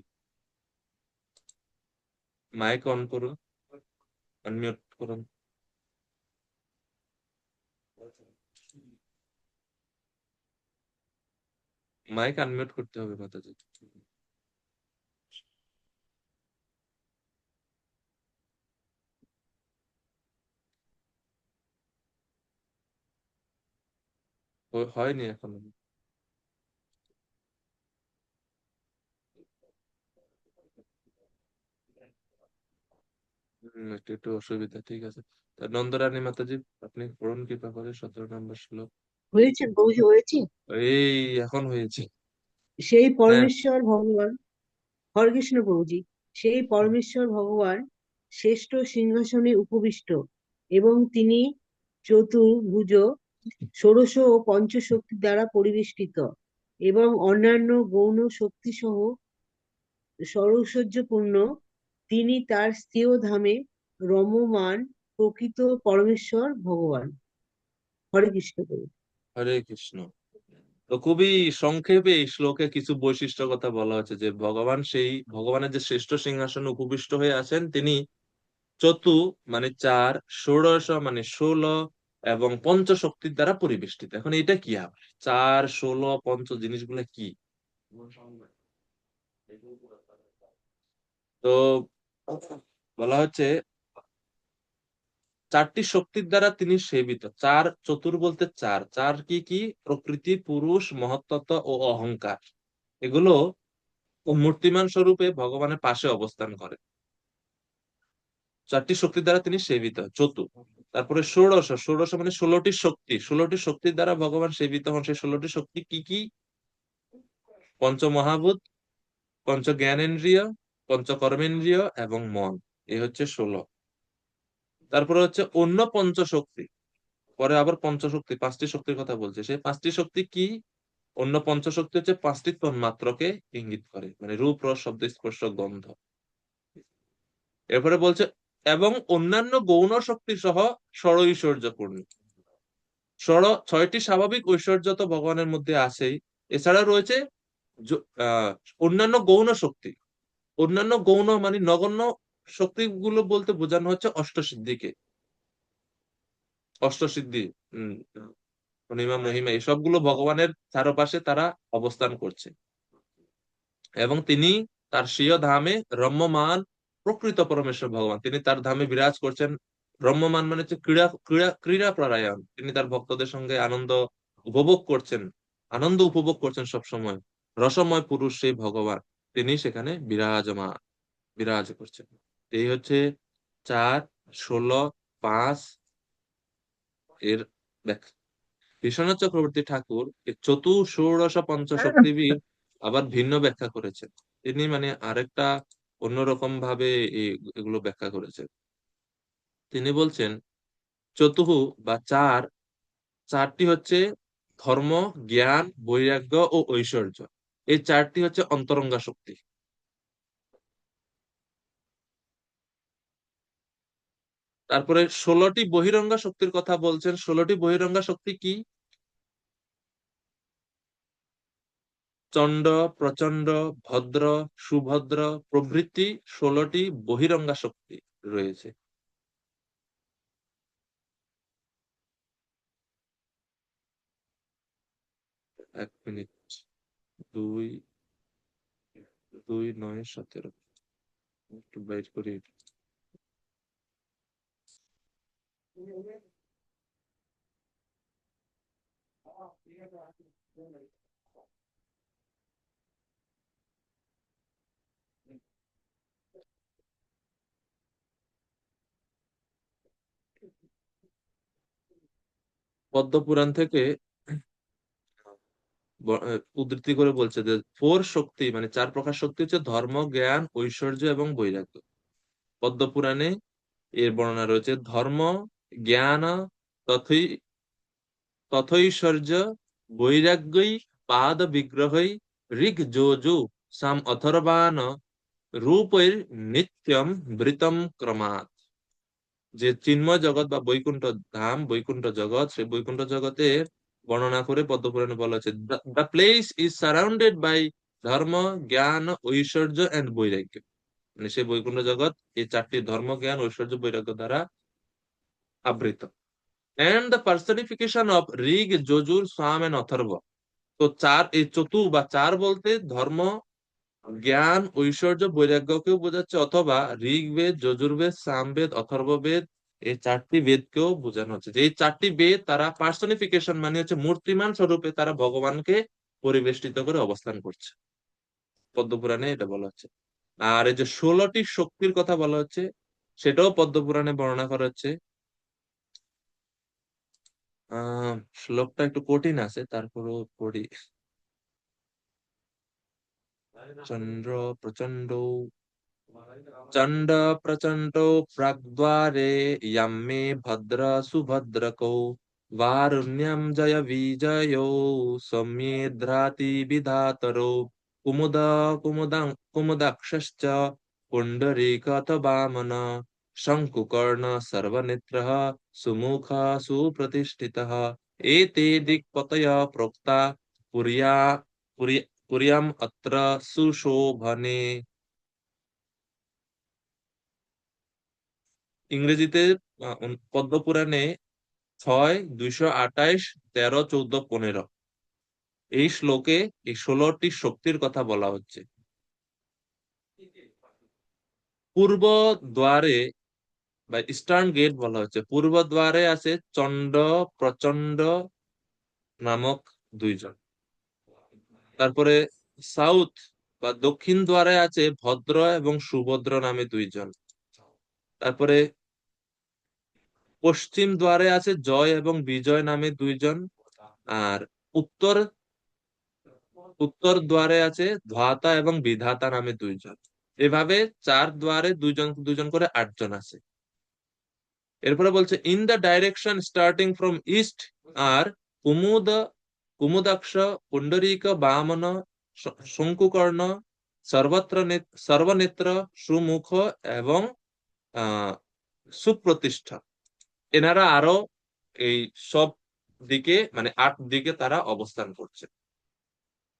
মাইক অন করুন, আনমিউট করুন। মাইক আনমিউট করতে হবে মাতাজি। হয়নি এখনো। একটু একটু অসুবিধা, ঠিক আছে। তা নন্দরানী মাতাজি, আপনি পড়ুন কৃপা করে 17 নম্বর শ্লোক। হয়েছে বৌদি, হয়েছে। এই এখন হয়েছে। সেই হ্যাঁ। পরমেশ্বর ভগবান, হরে কৃষ্ণ প্রভুজি, সেই পরমেশ্বর ভগবান শ্রেষ্ঠ সিংহাসনে উপবিষ্ট এবং তিনি চতুর্ভুজ, ষোড়শ ও পঞ্চশক্তি দ্বারা পরিবেষ্টিত এবং অন্যান্য গৌণ শক্তি সহ সরৌষজ্যপূর্ণ। তিনি তার স্থির ধামে রমমান প্রকৃত পরমেশ্বর ভগবান। হরে কৃষ্ণ প্রভু। হরে কৃষ্ণ। তো খুবই সংক্ষেপে এই শ্লোকে কিছু বৈশিষ্ট্য কথা বলা হচ্ছে যে ভগবান, সেই ভগবানের যে শ্রেষ্ঠ সিংহাসনে উপবিষ্ট হয়ে আছেন তিনি চতু মানে 4, ষোড়শ মানে 16 এবং পঞ্চ শক্তির দ্বারা পরিবেষ্টিত। এখন এটা কি আবার 4, 16, পঞ্চ জিনিসগুলা কি? তো বলা হচ্ছে 4টি শক্তির দ্বারা তিনি সেবিত। চার, চতুর বলতে চার, চার কি কি? প্রকৃতি, পুরুষ, মহত্তত্ত্ব ও অহংকার। এগুলো মূর্তিমান স্বরূপে ভগবানের পাশে অবস্থান করে। 4টি শক্তির দ্বারা তিনি সেবিত, চতু। তারপরে ষোড়শ, ষোড়শ মানে 16টি শক্তি, 16টি শক্তির দ্বারা ভগবান সেবিত হন। সেই 16টি শক্তি কি কি? পঞ্চ মহাভূত, পঞ্চ জ্ঞানেন্দ্রিয়, পঞ্চ কর্মেন্দ্রিয় এবং মন। এই হচ্ছে 16। তারপরে হচ্ছে অন্য পঞ্চ শক্তি, পরে আবার পঞ্চশক্তি 5টি শক্তির কথা বলছে। সেই 5টি শক্তি কি? অন্য পঞ্চশক্তি হচ্ছে 5টি তন্মাত্রকে ইঙ্গিত করে, মানে রূপ, রস, শব্দ, স্পর্শ, গন্ধ। এরপরে বলছে এবং অন্যান্য গৌণ শক্তি সহ ষড় ঐশ্বর্যপূর্ণ। 6টি স্বাভাবিক ঐশ্বর্য তো ভগবানের মধ্যে আছেই, এছাড়া রয়েছে আহ অন্যান্য গৌণ শক্তি। অন্যান্য গৌণ মানে নগণ্য শক্তিগুলো বলতে বোঝানো হচ্ছে অষ্টসিদ্ধিকে। অষ্টসিদ্ধি, মহিমা মহিমা এই সবগুলো ভগবানের চারপাশে তারা অবস্থান করছে এবং তিনি তার স্বীয় ধামে রম্যমান প্রকৃত পরমেশ্বর ভগবান, তিনি তার ধামে বিরাজ করছেন। রম্যমান মানে হচ্ছে ক্রীড়া ক্রীড়া ক্রীড়া পরায়ণ, তিনি তার ভক্তদের সঙ্গে আনন্দ উপভোগ করছেন, আনন্দ উপভোগ করছেন সব সময়। রসময় পুরুষ সেই ভগবান, তিনি সেখানে বিরাজ করছেন। এই হচ্ছে 4, 16, 5 এর ব্যাখ্যা। বিশ্বনাথ চক্রবর্তী ঠাকুর এই ষোড়শ পঞ্চশক্তিবিদ আবার ভিন্ন ব্যাখ্যা করেছেন। তিনি মানে আরেকটা অন্যরকম ভাবে এগুলো ব্যাখ্যা করেছেন। তিনি বলছেন চতুহু বা চার, চারটি হচ্ছে ধর্ম, জ্ঞান, বৈরাগ্য ও ঐশ্বর্য। এই 4টি হচ্ছে অন্তরঙ্গা শক্তি। তারপরে 16টি বহিরঙ্গা শক্তির কথা বলছেন। 16টি বহিরঙ্গা শক্তি কি? চণ্ড, প্রচণ্ড, ভদ্র, সুভদ্র প্রভৃতি 16টি বহিরঙ্গা শক্তি রয়েছে। এক মিনিট, 2, 2, 9, 17 একটু বাইর করি। পদ্মপুরাণ থেকে উদ্ধৃতি করে বলছে যে ফোর শক্তি মানে চার প্রকার শক্তি হচ্ছে ধর্ম, জ্ঞান, ঐশ্বর্য এবং বৈরাগ্য। পদ্মপুরাণে এর বর্ণনা রয়েছে ধর্ম, জ্ঞান, তথৈ তথৈশ্বর্য, বৈরাগ্যই পাদ বিগ্রহৈ ঋগ যজু সাম অথর্বাণ রূপৈর নিত্যম বৃতম ক্রমাৎ। যে চিন্ময় জগৎ বা বৈকুণ্ঠ ধাম, বৈকুণ্ঠ জগৎ, সেই বৈকুণ্ঠ জগতের বর্ণনা করে পদ্মপুরাণে বলা হয়েছে the place is surrounded by dharma, gyan, Aishwarya and বৈরাগ্য। মানে সেই বৈকুণ্ঠ জগৎ এই চারটি ধর্ম, জ্ঞান, ঐশ্বর্য, বৈরাগ্য দ্বারা আবৃত। And the personification of Rig, Yajur, Sama and Atharva. তো চার, এই চতু বা চার বলতে ধর্ম, জ্ঞান, ঐশ্বর্য, বৈরাগ্যকেও বোঝাচ্ছে, অথবা ঋগ্বেদ, যজুর্বেদ, সামবেদ, অথর্ববেদ এই চারটি বেদকেও বোঝানো হচ্ছে। যে এই চারটি বেদ তারা পার্সনিফিকেশন মানে হচ্ছে মূর্তিমান স্বরূপে তারা ভগবানকে পরিবেষ্টিত করে অবস্থান করছে। পদ্মপুরাণে এটা বলা হচ্ছে। আর এই যে 16টি শক্তির কথা বলা হচ্ছে সেটাও পদ্মপুরাণে বর্ণনা করা হচ্ছে। শ্লোকটা একটু কঠিন আছে, তারপরও পড়ি। চন্দ্র প্রচন্ড চণ্ড প্রচণ্ড প্রাগ্দ্বারে ইয়াম্মে ভদ্র সুভদ্রকৌ वारुण्यं जय विजयो सौम्येद्राति विधातरो कुमुद कुमुदक्षश्च पुण्डरीकथ वामन शङ्कुकर्ण सर्वनेत्रः सुमुख सुप्रतिष्ठितः एते दिक्पतय प्रोक्ता पुर्या पुर्याम् अत्र सुशोभने। ইংরেজিতে পদ্মপুরাণে 6, 228, 13, 14, 15 এই শ্লোকে এই 16টি শক্তির কথা বলা হচ্ছে। পূর্ব দ্বারে বা ইস্টার্ন গেট বলা হচ্ছে, পূর্ব দ্বারে আছে চণ্ড প্রচণ্ড নামক দুইজন। তারপরে সাউথ বা দক্ষিণ দ্বারে আছে ভদ্র এবং সুভদ্র নামে দুইজন। তারপরে পশ্চিম দ্বারে আছে জয় এবং বিজয় নামে দুইজন। আর উত্তর উত্তর দ্বারে আছে ধাতা এবং বিধাতা নামে দুইজন। এভাবে চার দ্বারে দুইজন দুইজন করে 8 জন আছে। এরপরে বলছে in the direction starting from east আর কুমুদাক্ষ, পুণ্ডরীক, বামন, শঙ্কুকর্ণ, সর্বনেত্র, সুমুখ এবং সুপ্রতিষ্ঠা। এনারা আরো এই সব দিকে মানে 8 দিকে তারা অবস্থান করছে।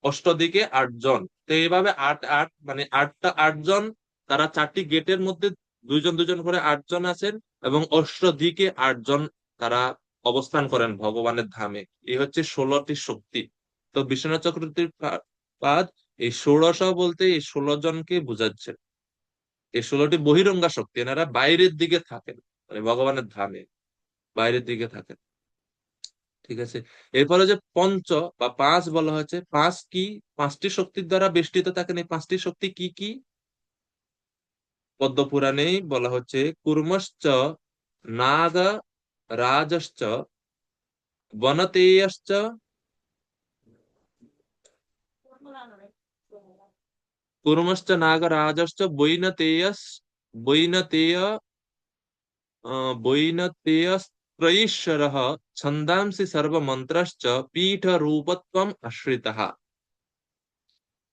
অষ্টদিকে 8 জন। তো এইভাবে 8 মানে 8 জন তারা 4টি গেটের মধ্যে দুইজন দুইজন করে 8 জন আছেন এবং অষ্টদিকে 8 জন তারা অবস্থান করেন ভগবানের ধামে। এই হচ্ছে 16টি শক্তি। তো বিশ্বনাথ চক্রবর্তীর পাদ এই 16 বলতে এই 16 জনকে বোঝাচ্ছে। এই 16টি বহিরঙ্গা শক্তি, এনারা বাইরের দিকে থাকেন মানে ভগবানের ধামে বাইরের দিকে থাকেন। ঠিক আছে। এরপরে যে পঞ্চ বা 5 বলা হয়েছে, 5 কি? 5টি শক্তির দ্বারা বেষ্টিত থাকেন। এই 5টি শক্তি কি কি? পদ্মপুরাণেই বলা হচ্ছে কুর্মশ্চ নাগ রাজশ্চ বনতেয়শ্চ কুর্মশ্চ নাগ রাজশ্চ বৈনতেয় বৈনতেয়স্ত্রয়ীশ্বরः ছন্দাंसि सर्वमन्त्रश्च पीठरूपत्वम् आश्रितः।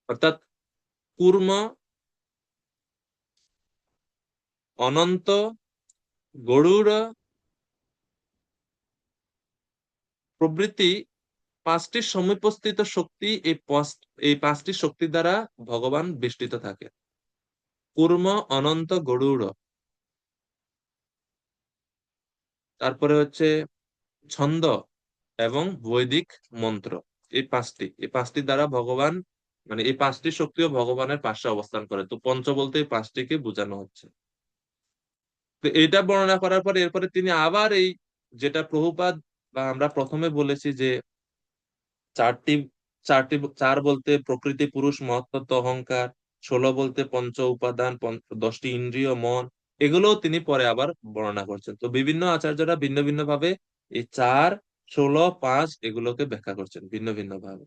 অর্থাৎ কুর্ম, অনন্ত, গরুড় প্রভৃতি 5টি সমুপস্থিত শক্তি এই 5টি শক্তি দ্বারা ভগবান বেষ্টিত থাকে। কুর্ম, অনন্ত, গরুড়। তারপরে হচ্ছে ছন্দ এবং বৈদিক মন্ত্র। এই পাঁচটি দ্বারা ভগবান মানে এই 5টি শক্তিও ভগবানের পাশে অবস্থান করে। তো পঞ্চ বলতে এই 5টিকে বোঝানো হচ্ছে। তো এটা বর্ণনা করার পরে এরপরে তিনি আবার এই যেটা প্রভুপাদ বা আমরা প্রথমে বলেছি যে চারটি চারটি চার বলতে প্রকৃতি, পুরুষ, মহত্তত্ত্ব, অহংকার, 16 বলতে পঞ্চ উপাদান, 10টি ইন্দ্রিয়, মন, এগুলোও তিনি পরে আবার বর্ণনা করছেন। তো বিভিন্ন আচার্যরা ভিন্ন ভিন্ন ভাবে এই 4, 16, 5 এগুলোকে ব্যাখ্যা করছেন ভিন্ন ভিন্ন ভাবে।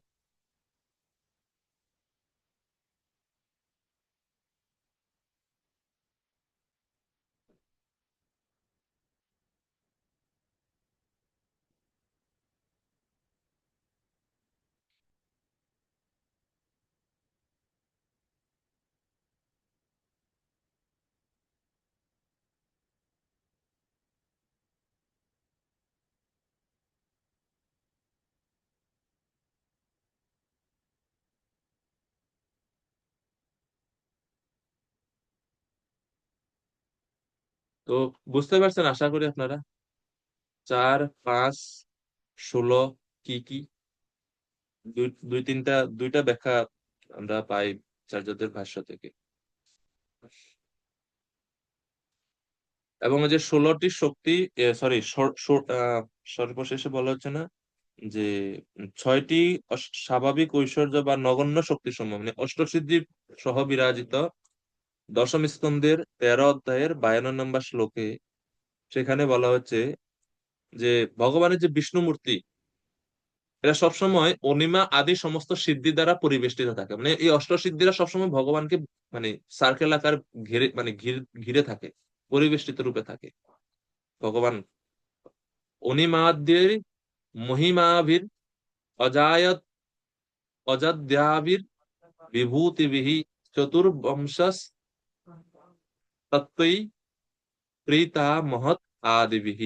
তো বুঝতে পারছেন আশা করি আপনারা 4, 5, 16 কি কি, দুইটা ব্যাখ্যা আমরা পাই আচার্যদের ভাষ্য থেকে। এবং এই যে 16টি শক্তি, সরি, সর্বশেষে বলা হচ্ছে না যে 6টি স্বাভাবিক ঐশ্বর্য বা নগণ্য শক্তি সমূহ মানে অষ্টসিদ্ধি সহ বিরাজিত দশম স্কন্ধের 13 অধ্যায়ের 52 নম্বর শ্লোকে সেখানে বলা হচ্ছে যে ভগবানের যে বিষ্ণু মূর্তি এরা সবসময় অনিমা আদি সমস্ত সিদ্ধি দ্বারা পরিবেষ্টিত থাকে, মানে এই অষ্টসিদ্ধিরা সবসময় ভগবানকে মানে সার্কেল আকার ঘিরে মানে ঘিরে থাকে, পরিবেষ্টিত রূপে থাকে। ভগবান অনিমাদ্যের মহিমাভির অজায়ত অজাদ্যাভির বিভূতিভিঃ চতুর্বংশস তত্ত্বই প্রীতা মহৎ আদিভিঃ।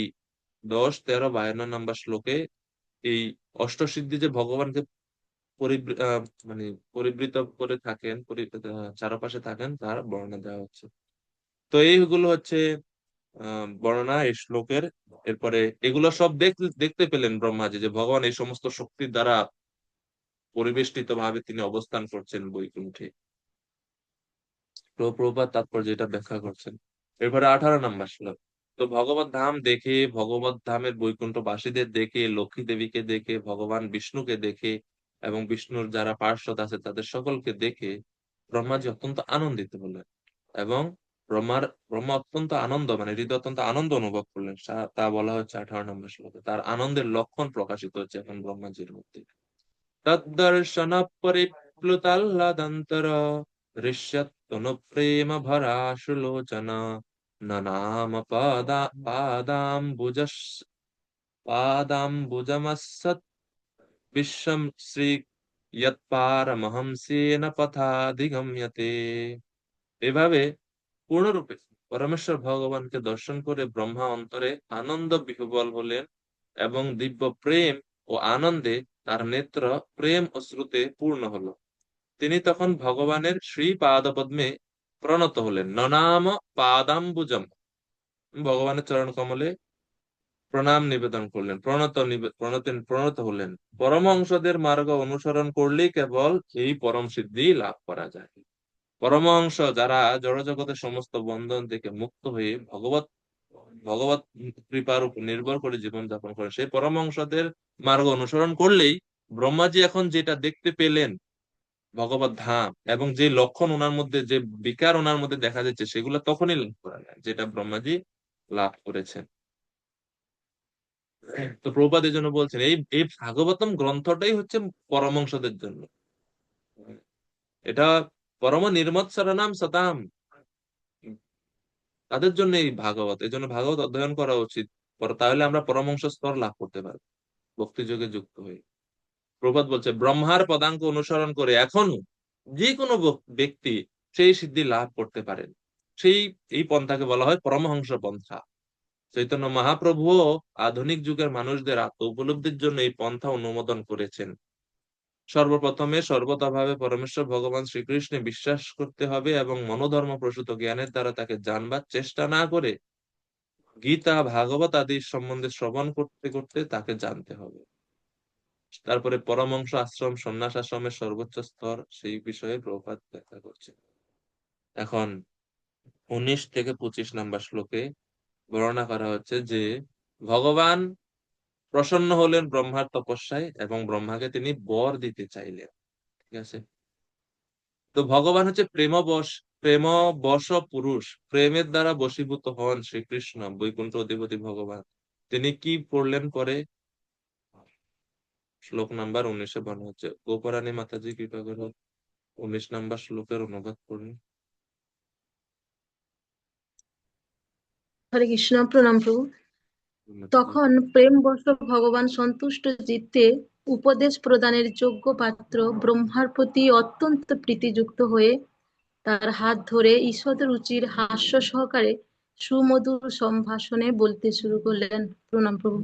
10, 13, 52 নম্বর শ্লোকে এই অষ্টসিদ্ধি যে ভগবানকে মানে পরিবৃত করে থাকেন, চারপাশে থাকেন তার বর্ণনা দেওয়া হচ্ছে। তো এইগুলো হচ্ছে বর্ণনা এই শ্লোকের। এরপরে এগুলো সব দেখতে পেলেন ব্রহ্মাজি যে ভগবান এই সমস্ত শক্তির দ্বারা পরিবেষ্টিত ভাবে তিনি অবস্থান করছেন বৈকুণ্ঠে। প্রভুপাদ তাৎপর্য এটা ব্যাখ্যা করছেন। এরপরে 18 নম্বর শ্লোক। তো ভগবত ধাম দেখে, ভগবত ধামের বৈকুণ্ঠবাসীদের দেখে, লক্ষ্মী দেবীকে দেখে, ভগবান বিষ্ণুকে দেখে এবং বিষ্ণুর যারা পার্ষদ আছে তাদের সকলকে দেখে ব্রহ্মাজি অত্যন্ত আনন্দিত হলেন এবং ব্রহ্মা অত্যন্ত আনন্দ মানে হৃদয় অত্যন্ত আনন্দ অনুভব করলেন। তা বলা হচ্ছে 18 নম্বর শ্লোকে। তার আনন্দের লক্ষণ প্রকাশিত হচ্ছে এখন ব্রহ্মাজির মধ্যে। তদ্দর্শন পরিপ্লুতাহ্লাদান্তর দৃশ্যত্যনুপ্রেম ভরাশুলোচন ননাম পাদাম্বুজমসৎ বিশ্বম শ্রী যৎপারমহংসেন পথাধিগম্যতে। এভাবে পূর্ণরূপে পরমেশ্বর ভগবানকে দর্শন করে ব্রহ্মা অন্তরে আনন্দ বিহ্বল হলেন এবং দিব্য প্রেম ও আনন্দে তার নেত্র প্রেম ও শ্রুতে পূর্ণ হলো। তিনি তখন ভগবানের শ্রী পাদপদ্মে প্রণত হলেন, ননাম পাদাম্বুজম, ভগবানের চরণ কমলে প্রণাম নিবেদন করলেন, প্রণত হলেন। পরমহংসদের মার্গ অনুসরণ করলেই কেবল এই পরম সিদ্ধি লাভ করা যায়। পরমহংস যারা জড়জগতের সমস্ত বন্ধন থেকে মুক্ত হয়ে ভগবত ভগবত কৃপার উপর নির্ভর করে জীবন যাপন করে সেই পরমহংসদের মার্গ অনুসরণ করলেই ব্রহ্মাজি এখন যেটা দেখতে পেলেন ভগবত ধাম এবং যে লক্ষণ ওনার মধ্যে, যে বিকার ওনার মধ্যে দেখা যাচ্ছে সেগুলো তখনই লাভ করা যায় যেটা ব্রহ্মাজি লাভ করেছেন। তো প্রভুপাদ এই জন্য বলছেন এই এই ভাগবতম গ্রন্থটাই হচ্ছে পরমহংসদের জন্য। এটা পরম নির্মৎসরণাম সতাম, তাদের জন্য এই ভাগবত। এই জন্য ভাগবত অধ্যয়ন করা উচিত, তাহলে আমরা পরমহংস স্তর লাভ করতে পারবো ভক্তি যোগে যুক্ত হয়ে। প্রভাত বলছে ব্রহ্মার পদাঙ্ক অনুসরণ করে এখনো যে কোনো ব্যক্তি সেই সিদ্ধি লাভ করতে পারেন। এই পন্থাকে বলা হয় পরমহংস পন্থা। চৈতন্য মহাপ্রভুও আধুনিক যুগের মানুষদের আত্ম উপলব্ধির জন্য এই পন্থা অনুমোদন করেছেন। সর্বপ্রথমে সর্বতভাবে পরমেশ্বর ভগবান শ্রীকৃষ্ণে বিশ্বাস করতে হবে এবং মনোধর্ম প্রসূত জ্ঞানের দ্বারা তাকে জানবার চেষ্টা না করে গীতা, ভাগবত আদি সম্বন্ধে শ্রবণ করতে করতে তাকে জানতে হবে। তারপরে পরমহংস আশ্রম, সন্ন্যাস আশ্রমের সর্বোচ্চ স্তর, সেই বিষয়ে প্রভুপাদ ব্যাখ্যা করছে। এখন 19 থেকে 25 নম্বর শ্লোকে বর্ণনা করা হচ্ছে যে ভগবান প্রসন্ন হলেন ব্রহ্মার তপস্যায় এবং ব্রহ্মাকে তিনি বর দিতে চাইলেন। ঠিক আছে, তো ভগবান হচ্ছে প্রেমবশ পুরুষ, প্রেমের দ্বারা বশীভূত হন শ্রীকৃষ্ণ বৈকুণ্ঠ অধিপতি ভগবান। তিনি কি পড়লেন পরে? শ্লোক নাম্বার 19-এ বলা হচ্ছে। গোপরানী মাতাজি কৃপা করে 19 নাম্বার শ্লোকের অনুবাদ করুন। হরে কৃষ্ণ, প্রণাম প্রভু। তখন প্রেমবশ ভগবান সন্তুষ্ট চিত্তে উপদেশ প্রদানের যোগ্য পাত্র ব্রহ্মার প্রতি অত্যন্ত প্রীতিযুক্ত হয়ে তার হাত ধরে ঈষৎ রুচির হাস্য সহকারে সুমধুর সম্ভাষণে বলতে শুরু করলেন। প্রণাম প্রভু।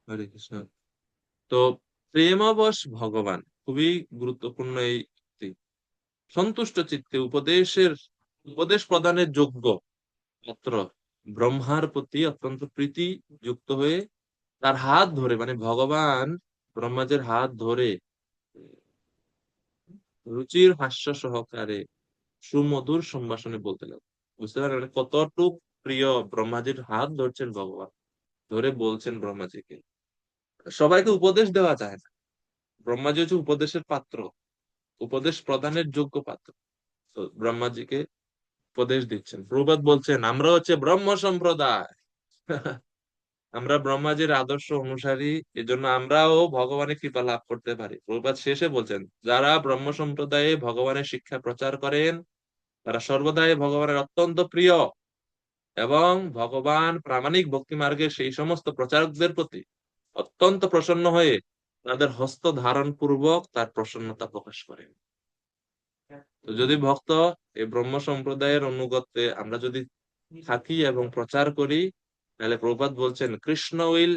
হরে কৃষ্ণ। তো প্রেমবশ ভগবান খুবই গুরুত্বপূর্ণ এই উক্তি। সন্তুষ্ট চিত্তে উপদেশ প্রদানের যোগ্য পাত্র ব্রহ্মার প্রতি অত্যন্ত প্রীতি যুক্ত হয়ে তার হাত ধরে, মানে ভগবান ব্রহ্মাজের হাত ধরে রুচির হাস্য সহকারে সুমধুর সম্ভাষণে বলতে লাগলো। বুঝতে পারলেন কতটুক প্রিয়? ব্রহ্মাজির হাত ধরছেন ভগবান, ধরে বলছেন ব্রহ্মাজিকে। সবাইকে উপদেশ দেওয়া যায় না, ব্রহ্মাজি হচ্ছে উপদেশের পাত্র, উপদেশ প্রদানের যোগ্য পাত্র। তো ব্রহ্মাজিকে উপদেশ দিচ্ছেন। প্রভুপাদ বলছেন আমরা হচ্ছে ব্রহ্ম সম্প্রদায়, আমরা ব্রহ্মাজির আদর্শ অনুসারী, এজন্য আমরাও ভগবানের কৃপা লাভ করতে পারি। প্রভুপাদ শেষে বলছেন যারা ব্রহ্ম সম্প্রদায়ে ভগবানের শিক্ষা প্রচার করেন তারা সর্বদাই ভগবানের অত্যন্ত প্রিয় এবং ভগবান প্রামাণিক ভক্তি মার্গের সেই সমস্ত প্রচারকদের প্রতি অত্যন্ত প্রসন্ন হয়ে তাদের হস্ত ধারণ পূর্বক তার প্রসন্নতা প্রকাশ করেন। তো যদি ভক্ত এই ব্রহ্ম সম্প্রদায়ের অনুগত্যে আমরা যদি থাকি এবং প্রচার করি, তাহলে প্রভুপাদ বলছেন কৃষ্ণ উইল,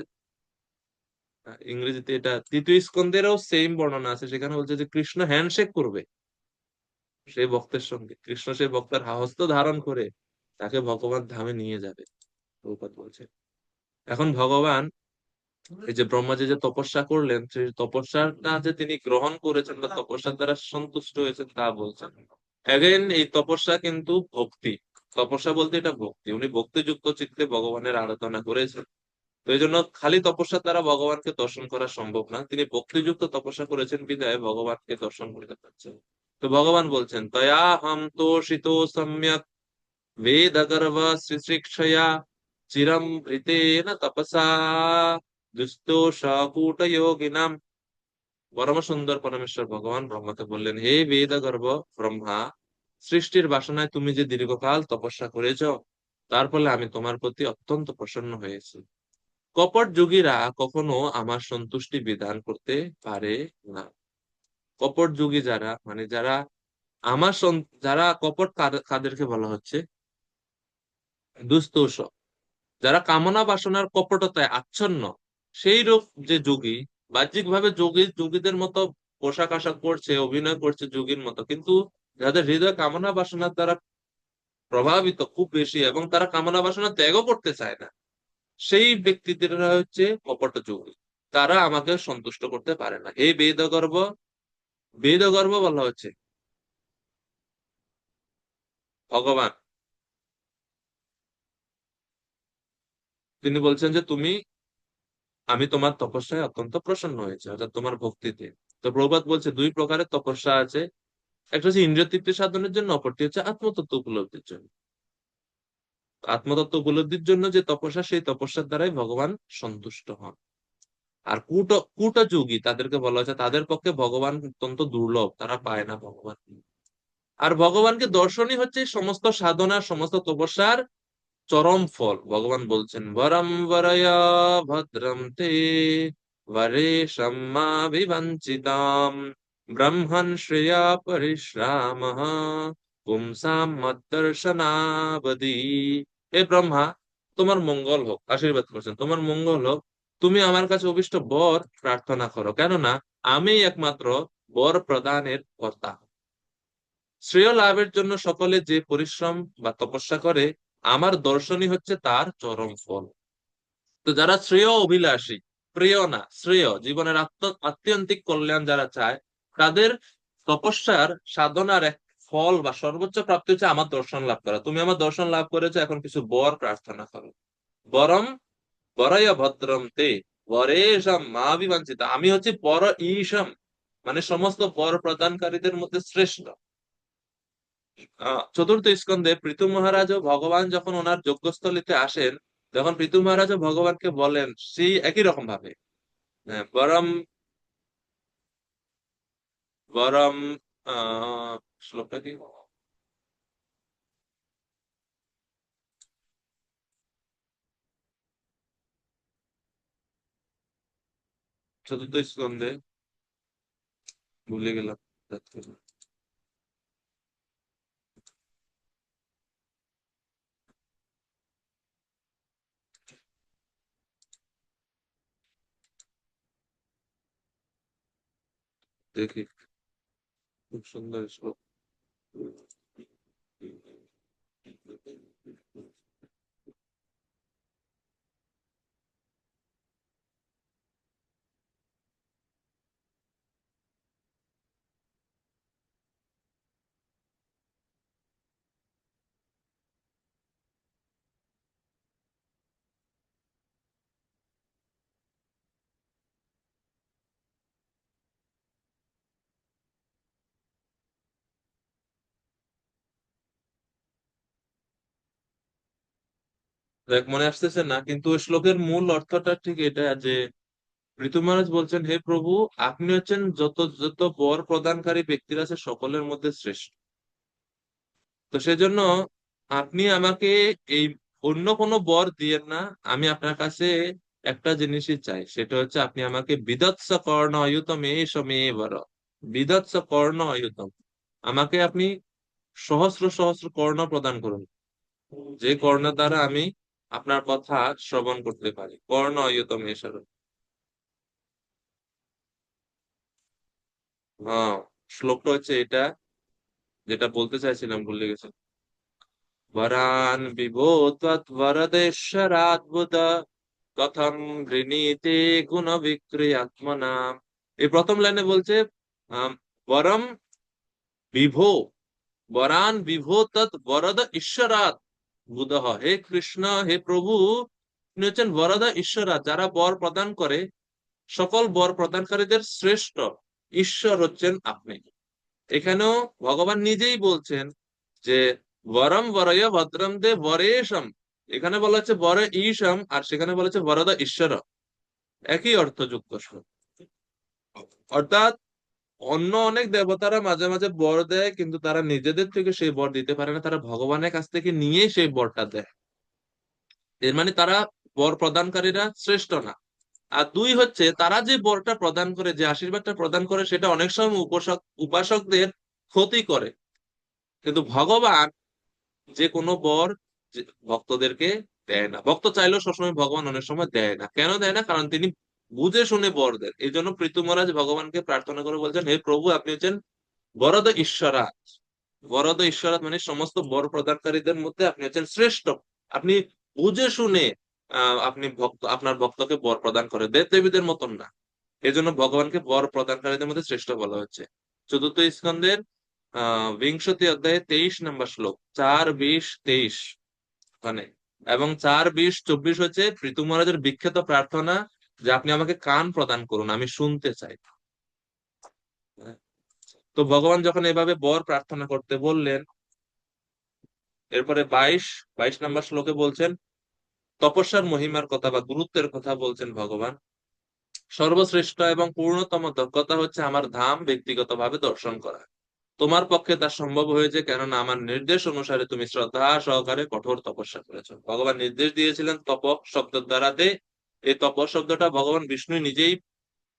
ইংরেজিতে এটা তৃতীয় স্কন্ধেরও সেম বর্ণনা আছে, সেখানে বলছে যে কৃষ্ণ হ্যান্ডশেক করবে সেই ভক্তের সঙ্গে, কৃষ্ণ সেই ভক্তের হস্ত ধারণ করে তাকে ভগবান ধামে নিয়ে যাবে, প্রভুপাদ বলছেন। এখন ভগবান এই যে ব্রহ্মাজি যে তপস্যা করলেন সেই তপস্যাটা যে তিনি গ্রহণ করেছেন বা তপস্যার দ্বারা সন্তুষ্ট হয়েছেন তা বলছেন। এগেন এই তপস্যা কিন্তু ভক্তি, তপস্যা বলতে এটা ভক্তি, উনি ভক্তিযুক্ত চিত্তে ভগবানের আরাধনা করেছেন। তো এই জন্য খালি তপস্যার দ্বারা ভগবানকে দর্শন করা সম্ভব না, তিনি ভক্তিযুক্ত তপস্যা করেছেন বিধায় ভগবানকে দর্শন করতে পারছেন। তো ভগবান বলছেন তয়া হম তোষিতো সম্যক বেদ গর্ভ শিক্ষয়া চিরম ভৃতেন তপসা দুস্তোষকূট যোগিনাম। পরম সুন্দর পরমেশ্বর ভগবান ব্রহ্মাকে বললেন হে বেদ গর্ভ ব্রহ্মা, সৃষ্টির বাসনায় তুমি যে দীর্ঘকাল তপস্যা করেছ তার ফলে আমি তোমার প্রতি অত্যন্ত প্রসন্ন হয়েছি। কপট যোগীরা কখনো আমার সন্তুষ্টি বিধান করতে পারে না। কপট যোগী যারা, মানে যারা যারা কপট, কাদেরকে বলা হচ্ছে? দুস্তোষ, যারা কামনা বাসনার কপটতায় আচ্ছন্ন, সেই রূপ যে যোগী, বাহ্যিক ভাবে যোগীদের মতো পোশাক আশাক করছে, অভিনয় করছে যোগীর মতো, কিন্তু যাদের হৃদয় কামনা বাসনার দ্বারা প্রভাবিত খুব বেশি এবং তারা কামনা বাসনা ত্যাগও করতে চায় না, সেই ব্যক্তিরা হচ্ছে কপট যোগী। তারা আমাকে সন্তুষ্ট করতে পারে না। এই বেদগর্ভ, বেদগর্ভ বলা হচ্ছে ভগবান, তিনি বলছেন যে আমি তোমার তপস্যায় অত্যন্ত প্রসন্ন হয়েছে, অর্থাৎ তোমার ভক্তিতে। তো প্রভুপাদ বলছে দুই প্রকারের তপস্যা আছে, একটা হচ্ছে ইন্দ্রিয় তৃপ্তি সাধনের জন্য, অপরটি হচ্ছে আত্মতত্ত্ব উপলব্ধির জন্য। আত্মতত্ত্ব উপলব্ধির জন্য যে তপস্যা, সেই তপস্যার দ্বারাই ভগবান সন্তুষ্ট হন। আর কূট যোগী তাদেরকে বলা হয়েছে তাদের পক্ষে ভগবান অত্যন্ত দুর্লভ, তারা পায় না ভগবান। আর ভগবানকে দর্শনই হচ্ছে সমস্ত সাধনার, সমস্ত তপস্যার চরম ফল। ভগবান বলছেন বরম বরয়া ভদ্রম তে বরে সম্মাভিবাঞ্ছিতাম ব্রহ্মণ শ্রেয়া পরিশ্রাম পুংসাম মদ্দর্শনাবধি। এ ব্রহ্মা, তোমার মঙ্গল হোক, আশীর্বাদ করছেন তোমার মঙ্গল হোক, তুমি আমার কাছে অভিষ্ট বর প্রার্থনা করো, কেননা আমি একমাত্র বর প্রদানের কর্তা। শ্রেয় লাভের জন্য সকলে যে পরিশ্রম বা তপস্যা করে, আমার দর্শনই হচ্ছে তার চরম ফল। তো যারা শ্রেয় অভিলাষী, প্রিয় না শ্রেয়, জীবনের আত্যন্তিক কল্যাণ যারা চায়, তাদের তপস্যার সাধনার এক ফল বা সর্বোচ্চ প্রাপ্তি হচ্ছে আমার দর্শন লাভ করা। তুমি আমার দর্শন লাভ করেছো, এখন কিছু বর প্রার্থনা করো। বরম বরয় ভদ্রম তে বরেশম মা বিবাঞ্চিত। আমি হচ্ছে বর ঈশম, মানে সমস্ত বর প্রদানকারীদের মধ্যে শ্রেষ্ঠ। চতুর্থ স্কন্ধে পৃথু মহারাজ ও ভগবান যখন ওনার যজ্ঞস্থলিতে আসেন, তখন পৃথু মহারাজ ও ভগবানকে বলেন সেই একই রকম ভাবে, বরম বরম শ্লোকটা কি? চতুর্থ স্কন্ধে ভুলে গেলাম। দেখি, খুব সুন্দর শ্লোক। দেখ, মনে আসতেছে না, কিন্তু ওই শ্লোকের মূল অর্থটা ঠিক এটা যে পৃথু মহারাজ বলছেন, হে প্রভু, আপনি হচ্ছেন যত যত বর প্রদানকারী ব্যক্তিরা আছে সকলের মধ্যে শ্রেষ্ঠ। তো সেজন্য আপনি আমাকে এই অন্য কোনো বর দিয়েন না। আমি আপনার কাছে একটা জিনিসই চাই, সেটা হচ্ছে আপনি আমাকে বিদৎস কর্ণ অয়ুতম এষ মে বর। বিদৎস কর্ণ অয়ুতম, আমাকে আপনি সহস্র সহস্র কর্ণ প্রদান করুন, যে কর্ণ দ্বারা আমি আপনার কথা শ্রবণ করতে পারি। কর্ণ অয়ুতম এষর। হ্যাঁ, শ্লোকটা হচ্ছে এটা, যেটা বলতে চাইছিলাম ভুলে গেছি। वरान् विभो त्वद्वरदेश्वराद्भुत কথম গৃণীতে গুণ বিক্রিয়াত্মনা। এই প্রথম লাইনে বলছে বরম বিভো, বরান বিভো তৎ বরদ ঈশ্বরাৎ বুধঃ। হে কৃষ্ণ, হে প্রভু, তিনি হচ্ছেন বরদা ঈশ্বরাৎ, যারা বর প্রদান করে, সকল বর প্রদানকারীদের শ্রেষ্ঠ ঈশ্বর হচ্ছেন আপনি। এখানেও ভগবান নিজেই বলছেন যে বরম বরয় ভদ্রম দে বরেশম। এখানে বলা হচ্ছে বর ঈশম, আর সেখানে বলা হচ্ছে বরদা ঈশ্বর, একই অর্থযুক্ত শ্লোক। অর্থাৎ অন্য অনেক দেবতারা মাঝে মাঝে বর দেয়, কিন্তু তারা নিজেদের থেকে সেই বর দিতে পারে না, তারা ভগবানের কাছ থেকে নিয়েই সেই বরটা দেয়। এর মানে তারা বর প্রদানকারীরা শ্রেষ্ঠ না। আর দুই হচ্ছে, তারা যে বরটা প্রদান করে, যে আশীর্বাদটা প্রদান করে, সেটা অনেক সময় উপাসকদের ক্ষতি করে। কিন্তু ভগবান যে কোনো বর ভক্তদেরকে দেয় না। ভক্ত চাইলেও সবসময় ভগবান অনেক সময় দেয় না। কেন দেয় না? কারণ তিনি বুঝে শুনে বর দেন। এই জন্য পৃথু মহারাজ ভগবানকে প্রার্থনা করে বলছেন, হে প্রভু, আপনি হচ্ছেন বরদ ঈশ্বরাৎ। বরদ ঈশ্বরাৎ মানে সমস্ত বর প্রদানকারীদের মধ্যে আপনি হচ্ছেন শ্রেষ্ঠ। আপনি বুঝে শুনে আপনি আপনার ভক্তকে বর প্রদান করে, দেব দেবীদের মতন না। এই জন্য ভগবানকে বর প্রদানকারীদের মধ্যে শ্রেষ্ঠ বলা হচ্ছে। চতুর্থ স্কন্ধের বিংশতি অধ্যায়ে 23 নম্বর শ্লোক, 4, 20, 23 মানে, এবং 4, 20, 24 হচ্ছে পৃথু মহারাজের বিখ্যাত প্রার্থনা যে আপনি আমাকে কান প্রদান করুন, আমি শুনতে চাই। তো ভগবান যখন এভাবে বর প্রার্থনা করতে বললেন, এরপরে 22 নম্বর শ্লোকে বলছেন তপস্যার মহিমার কথা বা গুরুত্বের কথা বলছেন ভগবান। সর্বশ্রেষ্ঠ এবং পূর্ণতম দক্ষতা হচ্ছে আমার ধাম ব্যক্তিগতভাবে দর্শন করা। তোমার পক্ষে তা সম্ভব হয়েছে, কেননা আমার নির্দেশ অনুসারে তুমি শ্রদ্ধা সহকারে কঠোর তপস্যা করেছো। ভগবান নির্দেশ দিয়েছিলেন তপ শব্দের দ্বারাতে। এই তপ শব্দটা ভগবান বিষ্ণু নিজেই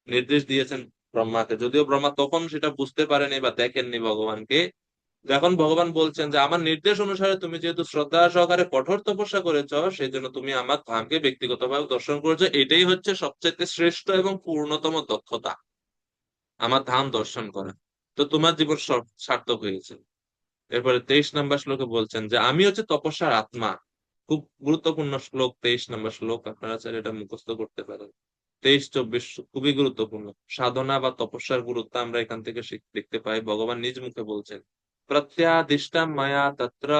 নির্দেশ দিয়েছেন ব্রহ্মাকে, যদিও ব্রহ্মা তখন সেটা বুঝতে পারেনি বা দেখেননি ভগবানকে। যখন ভগবান বলছেন যে আমার নির্দেশ অনুসারে তুমি যেহেতু শ্রদ্ধা সহকারে কঠোর তপস্যা করেছো, সেই জন্য তুমি আমার ধামকে ব্যক্তিগতভাবে দর্শন করেছো, এটাই হচ্ছে সবচেয়ে শ্রেষ্ঠ এবং পূর্ণতম দক্ষতা, আমার ধাম দর্শন করা। তো তোমার জীবন সার্থক হয়েছে। এরপরে 23 নম্বর শ্লোকে বলছেন যে আমি হচ্ছে তপস্যার আত্মা। খুব গুরুত্বপূর্ণ শ্লোক 23 নম্বর শ্লোক, আপনারা চাইলে এটা মুখস্থ করতে পারেন। 23, 24 খুবই গুরুত্বপূর্ণ। সাধনা বা তপস্যার গুরুত্ব আমরা এখান থেকে দেখতে পাই, ভগবান নিজ মুখে বলছেন। प्रत्यादिष्टं मया तत्र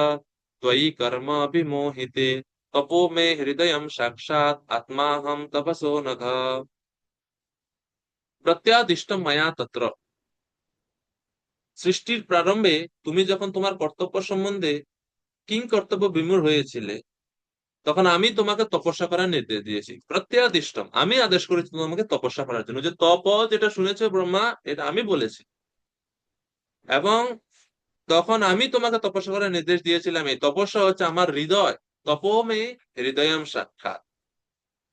त्वयि कर्म विमोहिते तपो मे हृदयं साक्षात् आत्माहं तपसो नघ। प्रत्यादिष्टं मया तत्र, সৃষ্টির প্রারম্ভে তুমি যখন তোমার কর্তব্য সম্বন্ধে কিং কর্তব্য বিমূঢ় হয়েছিলে, তখন আমি তোমাকে তপস্যা করার নির্দেশ দিয়েছি। প্রত্যাদিষ্টম, আমি আদেশ করেছি তোমাকে তপস্যা করার জন্য। যে তপ যেটা শুনেছো ব্রহ্মা, এটা আমি বলেছি। এবং তখন আমি তোমাকে তপস্যা করার নির্দেশ দিয়েছিলাম। এই তপস্যা হচ্ছে আমার হৃদয়, তপোমে হৃদয়ম সাক্ষাৎ।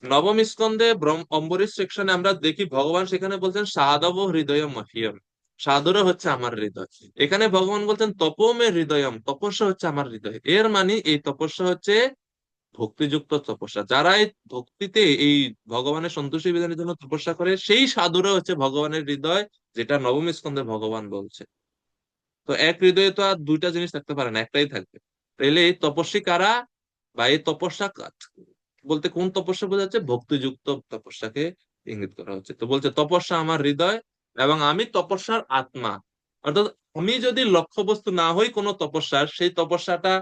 নবম স্কন্ধে অম্বরীশ সেকশনে আমরা দেখি ভগবান সেখানে বলছেন সাধব হৃদয়ম মহ্যম, সাধুরা হচ্ছে আমার হৃদয়। এখানে ভগবান বলছেন তপোমে হৃদয়ম, তপস্যা হচ্ছে আমার হৃদয়। এর মানে এই তপস্যা হচ্ছে ভক্তিযুক্ত তপস্যা। যারা এই ভক্তিতে এই ভগবানের সন্তুষ্টি বিধানের জন্য তপস্যা করে, সেই সাধুরা হচ্ছে ভগবানের হৃদয়, যেটা নবম স্কন্ধে ভগবান বলছে। তো এক হৃদয়ে তো আর দুইটা জিনিস থাকতে পারে না, একটাই থাকবে। তাহলে এই তপস্বী কারা, বা এই তপস্যা বলতে কোন তপস্যা বোঝা যাচ্ছে? ভক্তিযুক্ত তপস্যাকে ইঙ্গিত করা হচ্ছে। তো বলছে তপস্যা আমার হৃদয় এবং আমি তপস্যার আত্মা। অর্থাৎ আমি যদি লক্ষ্যবস্তু না হই কোনো তপস্যার, সেই তপস্যাটা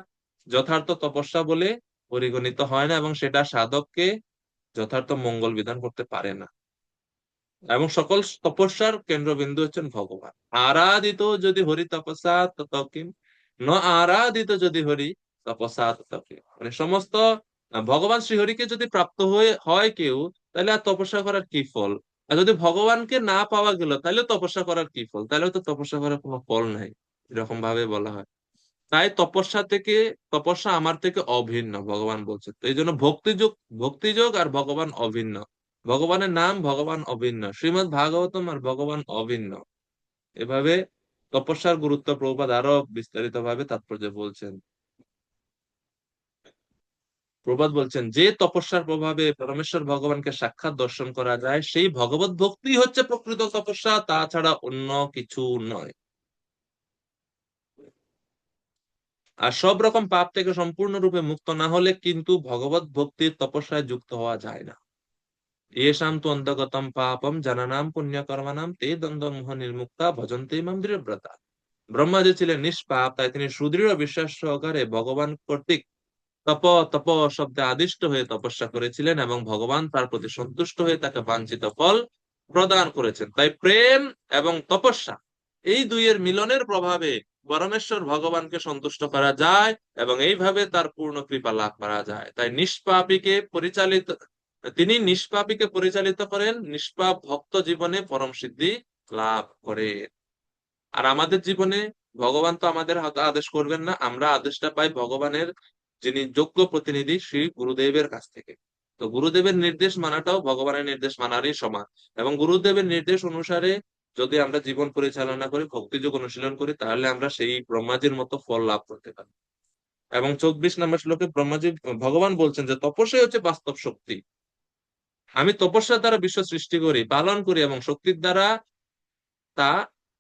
যথার্থ তপস্যা বলে পরিগণিত হয় না এবং সেটা সাধককে যথার্থ মঙ্গল বিধান করতে পারে না। এবং সকল তপস্যার কেন্দ্রবিন্দু হচ্ছেন ভগবান। আরাধিত যদি হরি তপস্যা ততকিম, ন আরাধিত যদি হরি তপস্যা ততকিম। মানে সমস্ত ভগবান শ্রীহরিকে যদি প্রাপ্ত হয়ে হয় কেউ, তাহলে আর তপস্যা করার কি ফল? আর যদি ভগবানকে না পাওয়া গেল, তাহলে তপস্যা করার কি ফল? তাহলে তো তপস্যা করার কোনো ফল নাই, এরকম ভাবে বলা হয়। তাই তপস্যা আমার থেকে অভিন্ন, ভগবান বলছে। তো এই জন্য ভক্তিযোগ আর ভগবান অভিন্ন। ভগবানের নাম ভগবান অভিন্ন, শ্রীমদ্ ভাগবতম আর ভগবান অভিন্ন। এভাবে তপস্যার গুরুত্ব প্রভুপাদ আরো বিস্তারিত ভাবে তাৎপর্য বলছেন। প্রভুপাদ বলছেন যে তপস্যার প্রভাবে পরমেশ্বর ভগবানকে সাক্ষাৎ দর্শন করা যায়, সেই ভগবত ভক্তি হচ্ছে প্রকৃত তপস্যা, তাছাড়া অন্য কিছু নয়। আর সব রকম পাপ থেকে সম্পূর্ণরূপে মুক্ত না হলে কিন্তু ভগবত ভক্তির তপস্যায় যুক্ত হওয়া যায় না। येषां तु অন্তগতম পাপম জননাম পুণ্যকর্মণাম তে দ্বন্দ্ব মোহ নির্মুক্তা ভজন্তে মাম দৃঢ়ব্রতা। ব্রহ্মা যে ছিলেন নিষ্পাপ, তাই তিনি সুদৃঢ় বিশ্বাস সহকারে ভগবান কর্তৃক তপ তপ শব্দে আদিষ্ট হয়ে তপস্যা করেছিলেন এবং ভগবান তার প্রতি সন্তুষ্ট হয়ে তাকে বাঞ্ছিত ফল প্রদান করেছেন। তাই প্রেম এবং তপস্যা, এই দুইয়ের মিলনের প্রভাবে পরমেশ্বর ভগবানকে সন্তুষ্ট করা যায় এবং এইভাবে তার পূর্ণ কৃপা লাভ করা যায়। তাই তিনি নিষ্পাপীকে পরিচালিত করেন, নিষ্পাপ ভক্ত জীবনে পরম সিদ্ধি লাভ করে। আর আমাদের জীবনে ভগবান তো আমাদের আদেশ করবেন না, আমরা আদেশটা পাই ভগবানের যিনি যোগ্য প্রতিনিধি শ্রী গুরুদেবের কাছ থেকে। তো গুরুদেবের নির্দেশ মানাটাও ভগবানের নির্দেশ মানারই সমান। এবং গুরুদেবের নির্দেশ অনুসারে যদি আমরা জীবন পরিচালনা করি, ভক্তিযোগ অনুশীলন করি, তাহলে আমরা সেই ব্রহ্মাজির মতো ফল লাভ করতে পারি। এবং 24 নম্বর শ্লোকে ভগবান বলছেন যে তপস্যাই হচ্ছে বাস্তব শক্তি। আমি তপস্যার দ্বারা বিশ্ব সৃষ্টি করি, পালন করি এবং শক্তির দ্বারা তা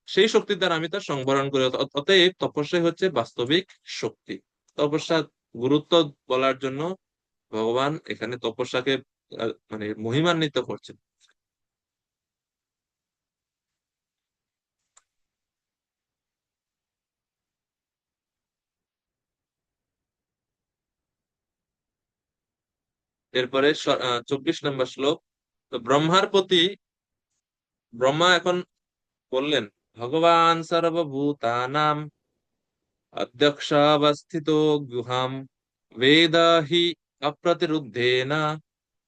সেই শক্তির দ্বারা আমি তা সংবরণ করি। অতএব তপস্যাই হচ্ছে বাস্তবিক শক্তি। তপস্যার গুরুত্ব বলার জন্য ভগবান এখানে তপস্যাকে মানে মহিমান্বিত করছেন। এরপরে 24 নম্বর শ্লোক। তো ব্রহ্মার প্রতি ব্রহ্মা এখন বললেন, ভগবান সর্বভূতানাম অধ্যক্ষাবস্থিতো গুহাম বেদ হি অপ্রতিরুদ্ধেন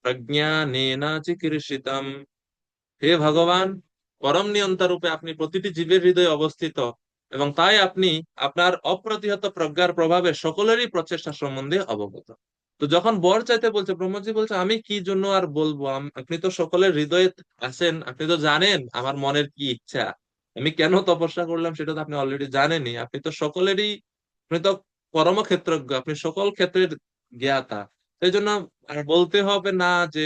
প্রজ্ঞানেন চিকীর্ষিতম। হে ভগবান, পরম নিয়ন্তা রূপে আপনি প্রতিটি জীবের হৃদয়ে অবস্থিত এবং তাই আপনি আপনার অপ্রতিহত প্রজ্ঞার প্রভাবে সকলেরই প্রচেষ্টা সম্বন্ধে অবগত। তো যখন বর চাইতে বলছে, ব্রহ্মাজি বলছে আমি কি জন্য আর বলবো, আপনি তো সকলের হৃদয়ে আছেন, আপনি তো জানেন আমার মনের কি ইচ্ছা, আমি কেন তপস্যা করলাম সেটা তো আপনি অলরেডি জানেনই। আপনি তো সকলেরই, আপনি তো কর্মক্ষেত্রজ্ঞ, আপনি সকল ক্ষেত্রের জ্ঞাতা। সেই জন্য আর বলতে হবে না যে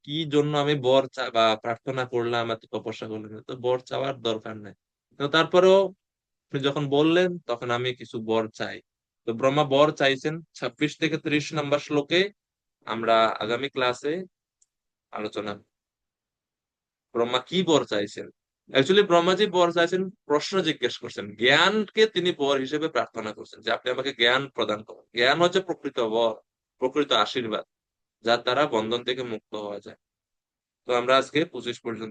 কি জন্য আমি বর বা প্রার্থনা করলাম, এত তপস্যা করলাম, তো বর চাওয়ার দরকার নেই। তো তারপরেও আপনি যখন বললেন তখন আমি কিছু বর চাই। তো ব্রহ্মা বর চাইছেন 26 থেকে 30 নম্বর শ্লোকে। আমরা আগামী ক্লাসে আলোচনা ব্রহ্মা কি বর চাইছেন। অ্যাকচুয়ালি ব্রহ্মাজি বর চাইছেন, প্রশ্ন জিজ্ঞেস করছেন, জ্ঞানকে তিনি বর হিসেবে প্রার্থনা করছেন যে আপনি আমাকে জ্ঞান প্রদান করুন। জ্ঞান হচ্ছে প্রকৃত বর, প্রকৃত আশীর্বাদ, যার দ্বারা বন্ধন থেকে মুক্ত হওয়া যায়। তো আমরা আজকে 25 পর্যন্ত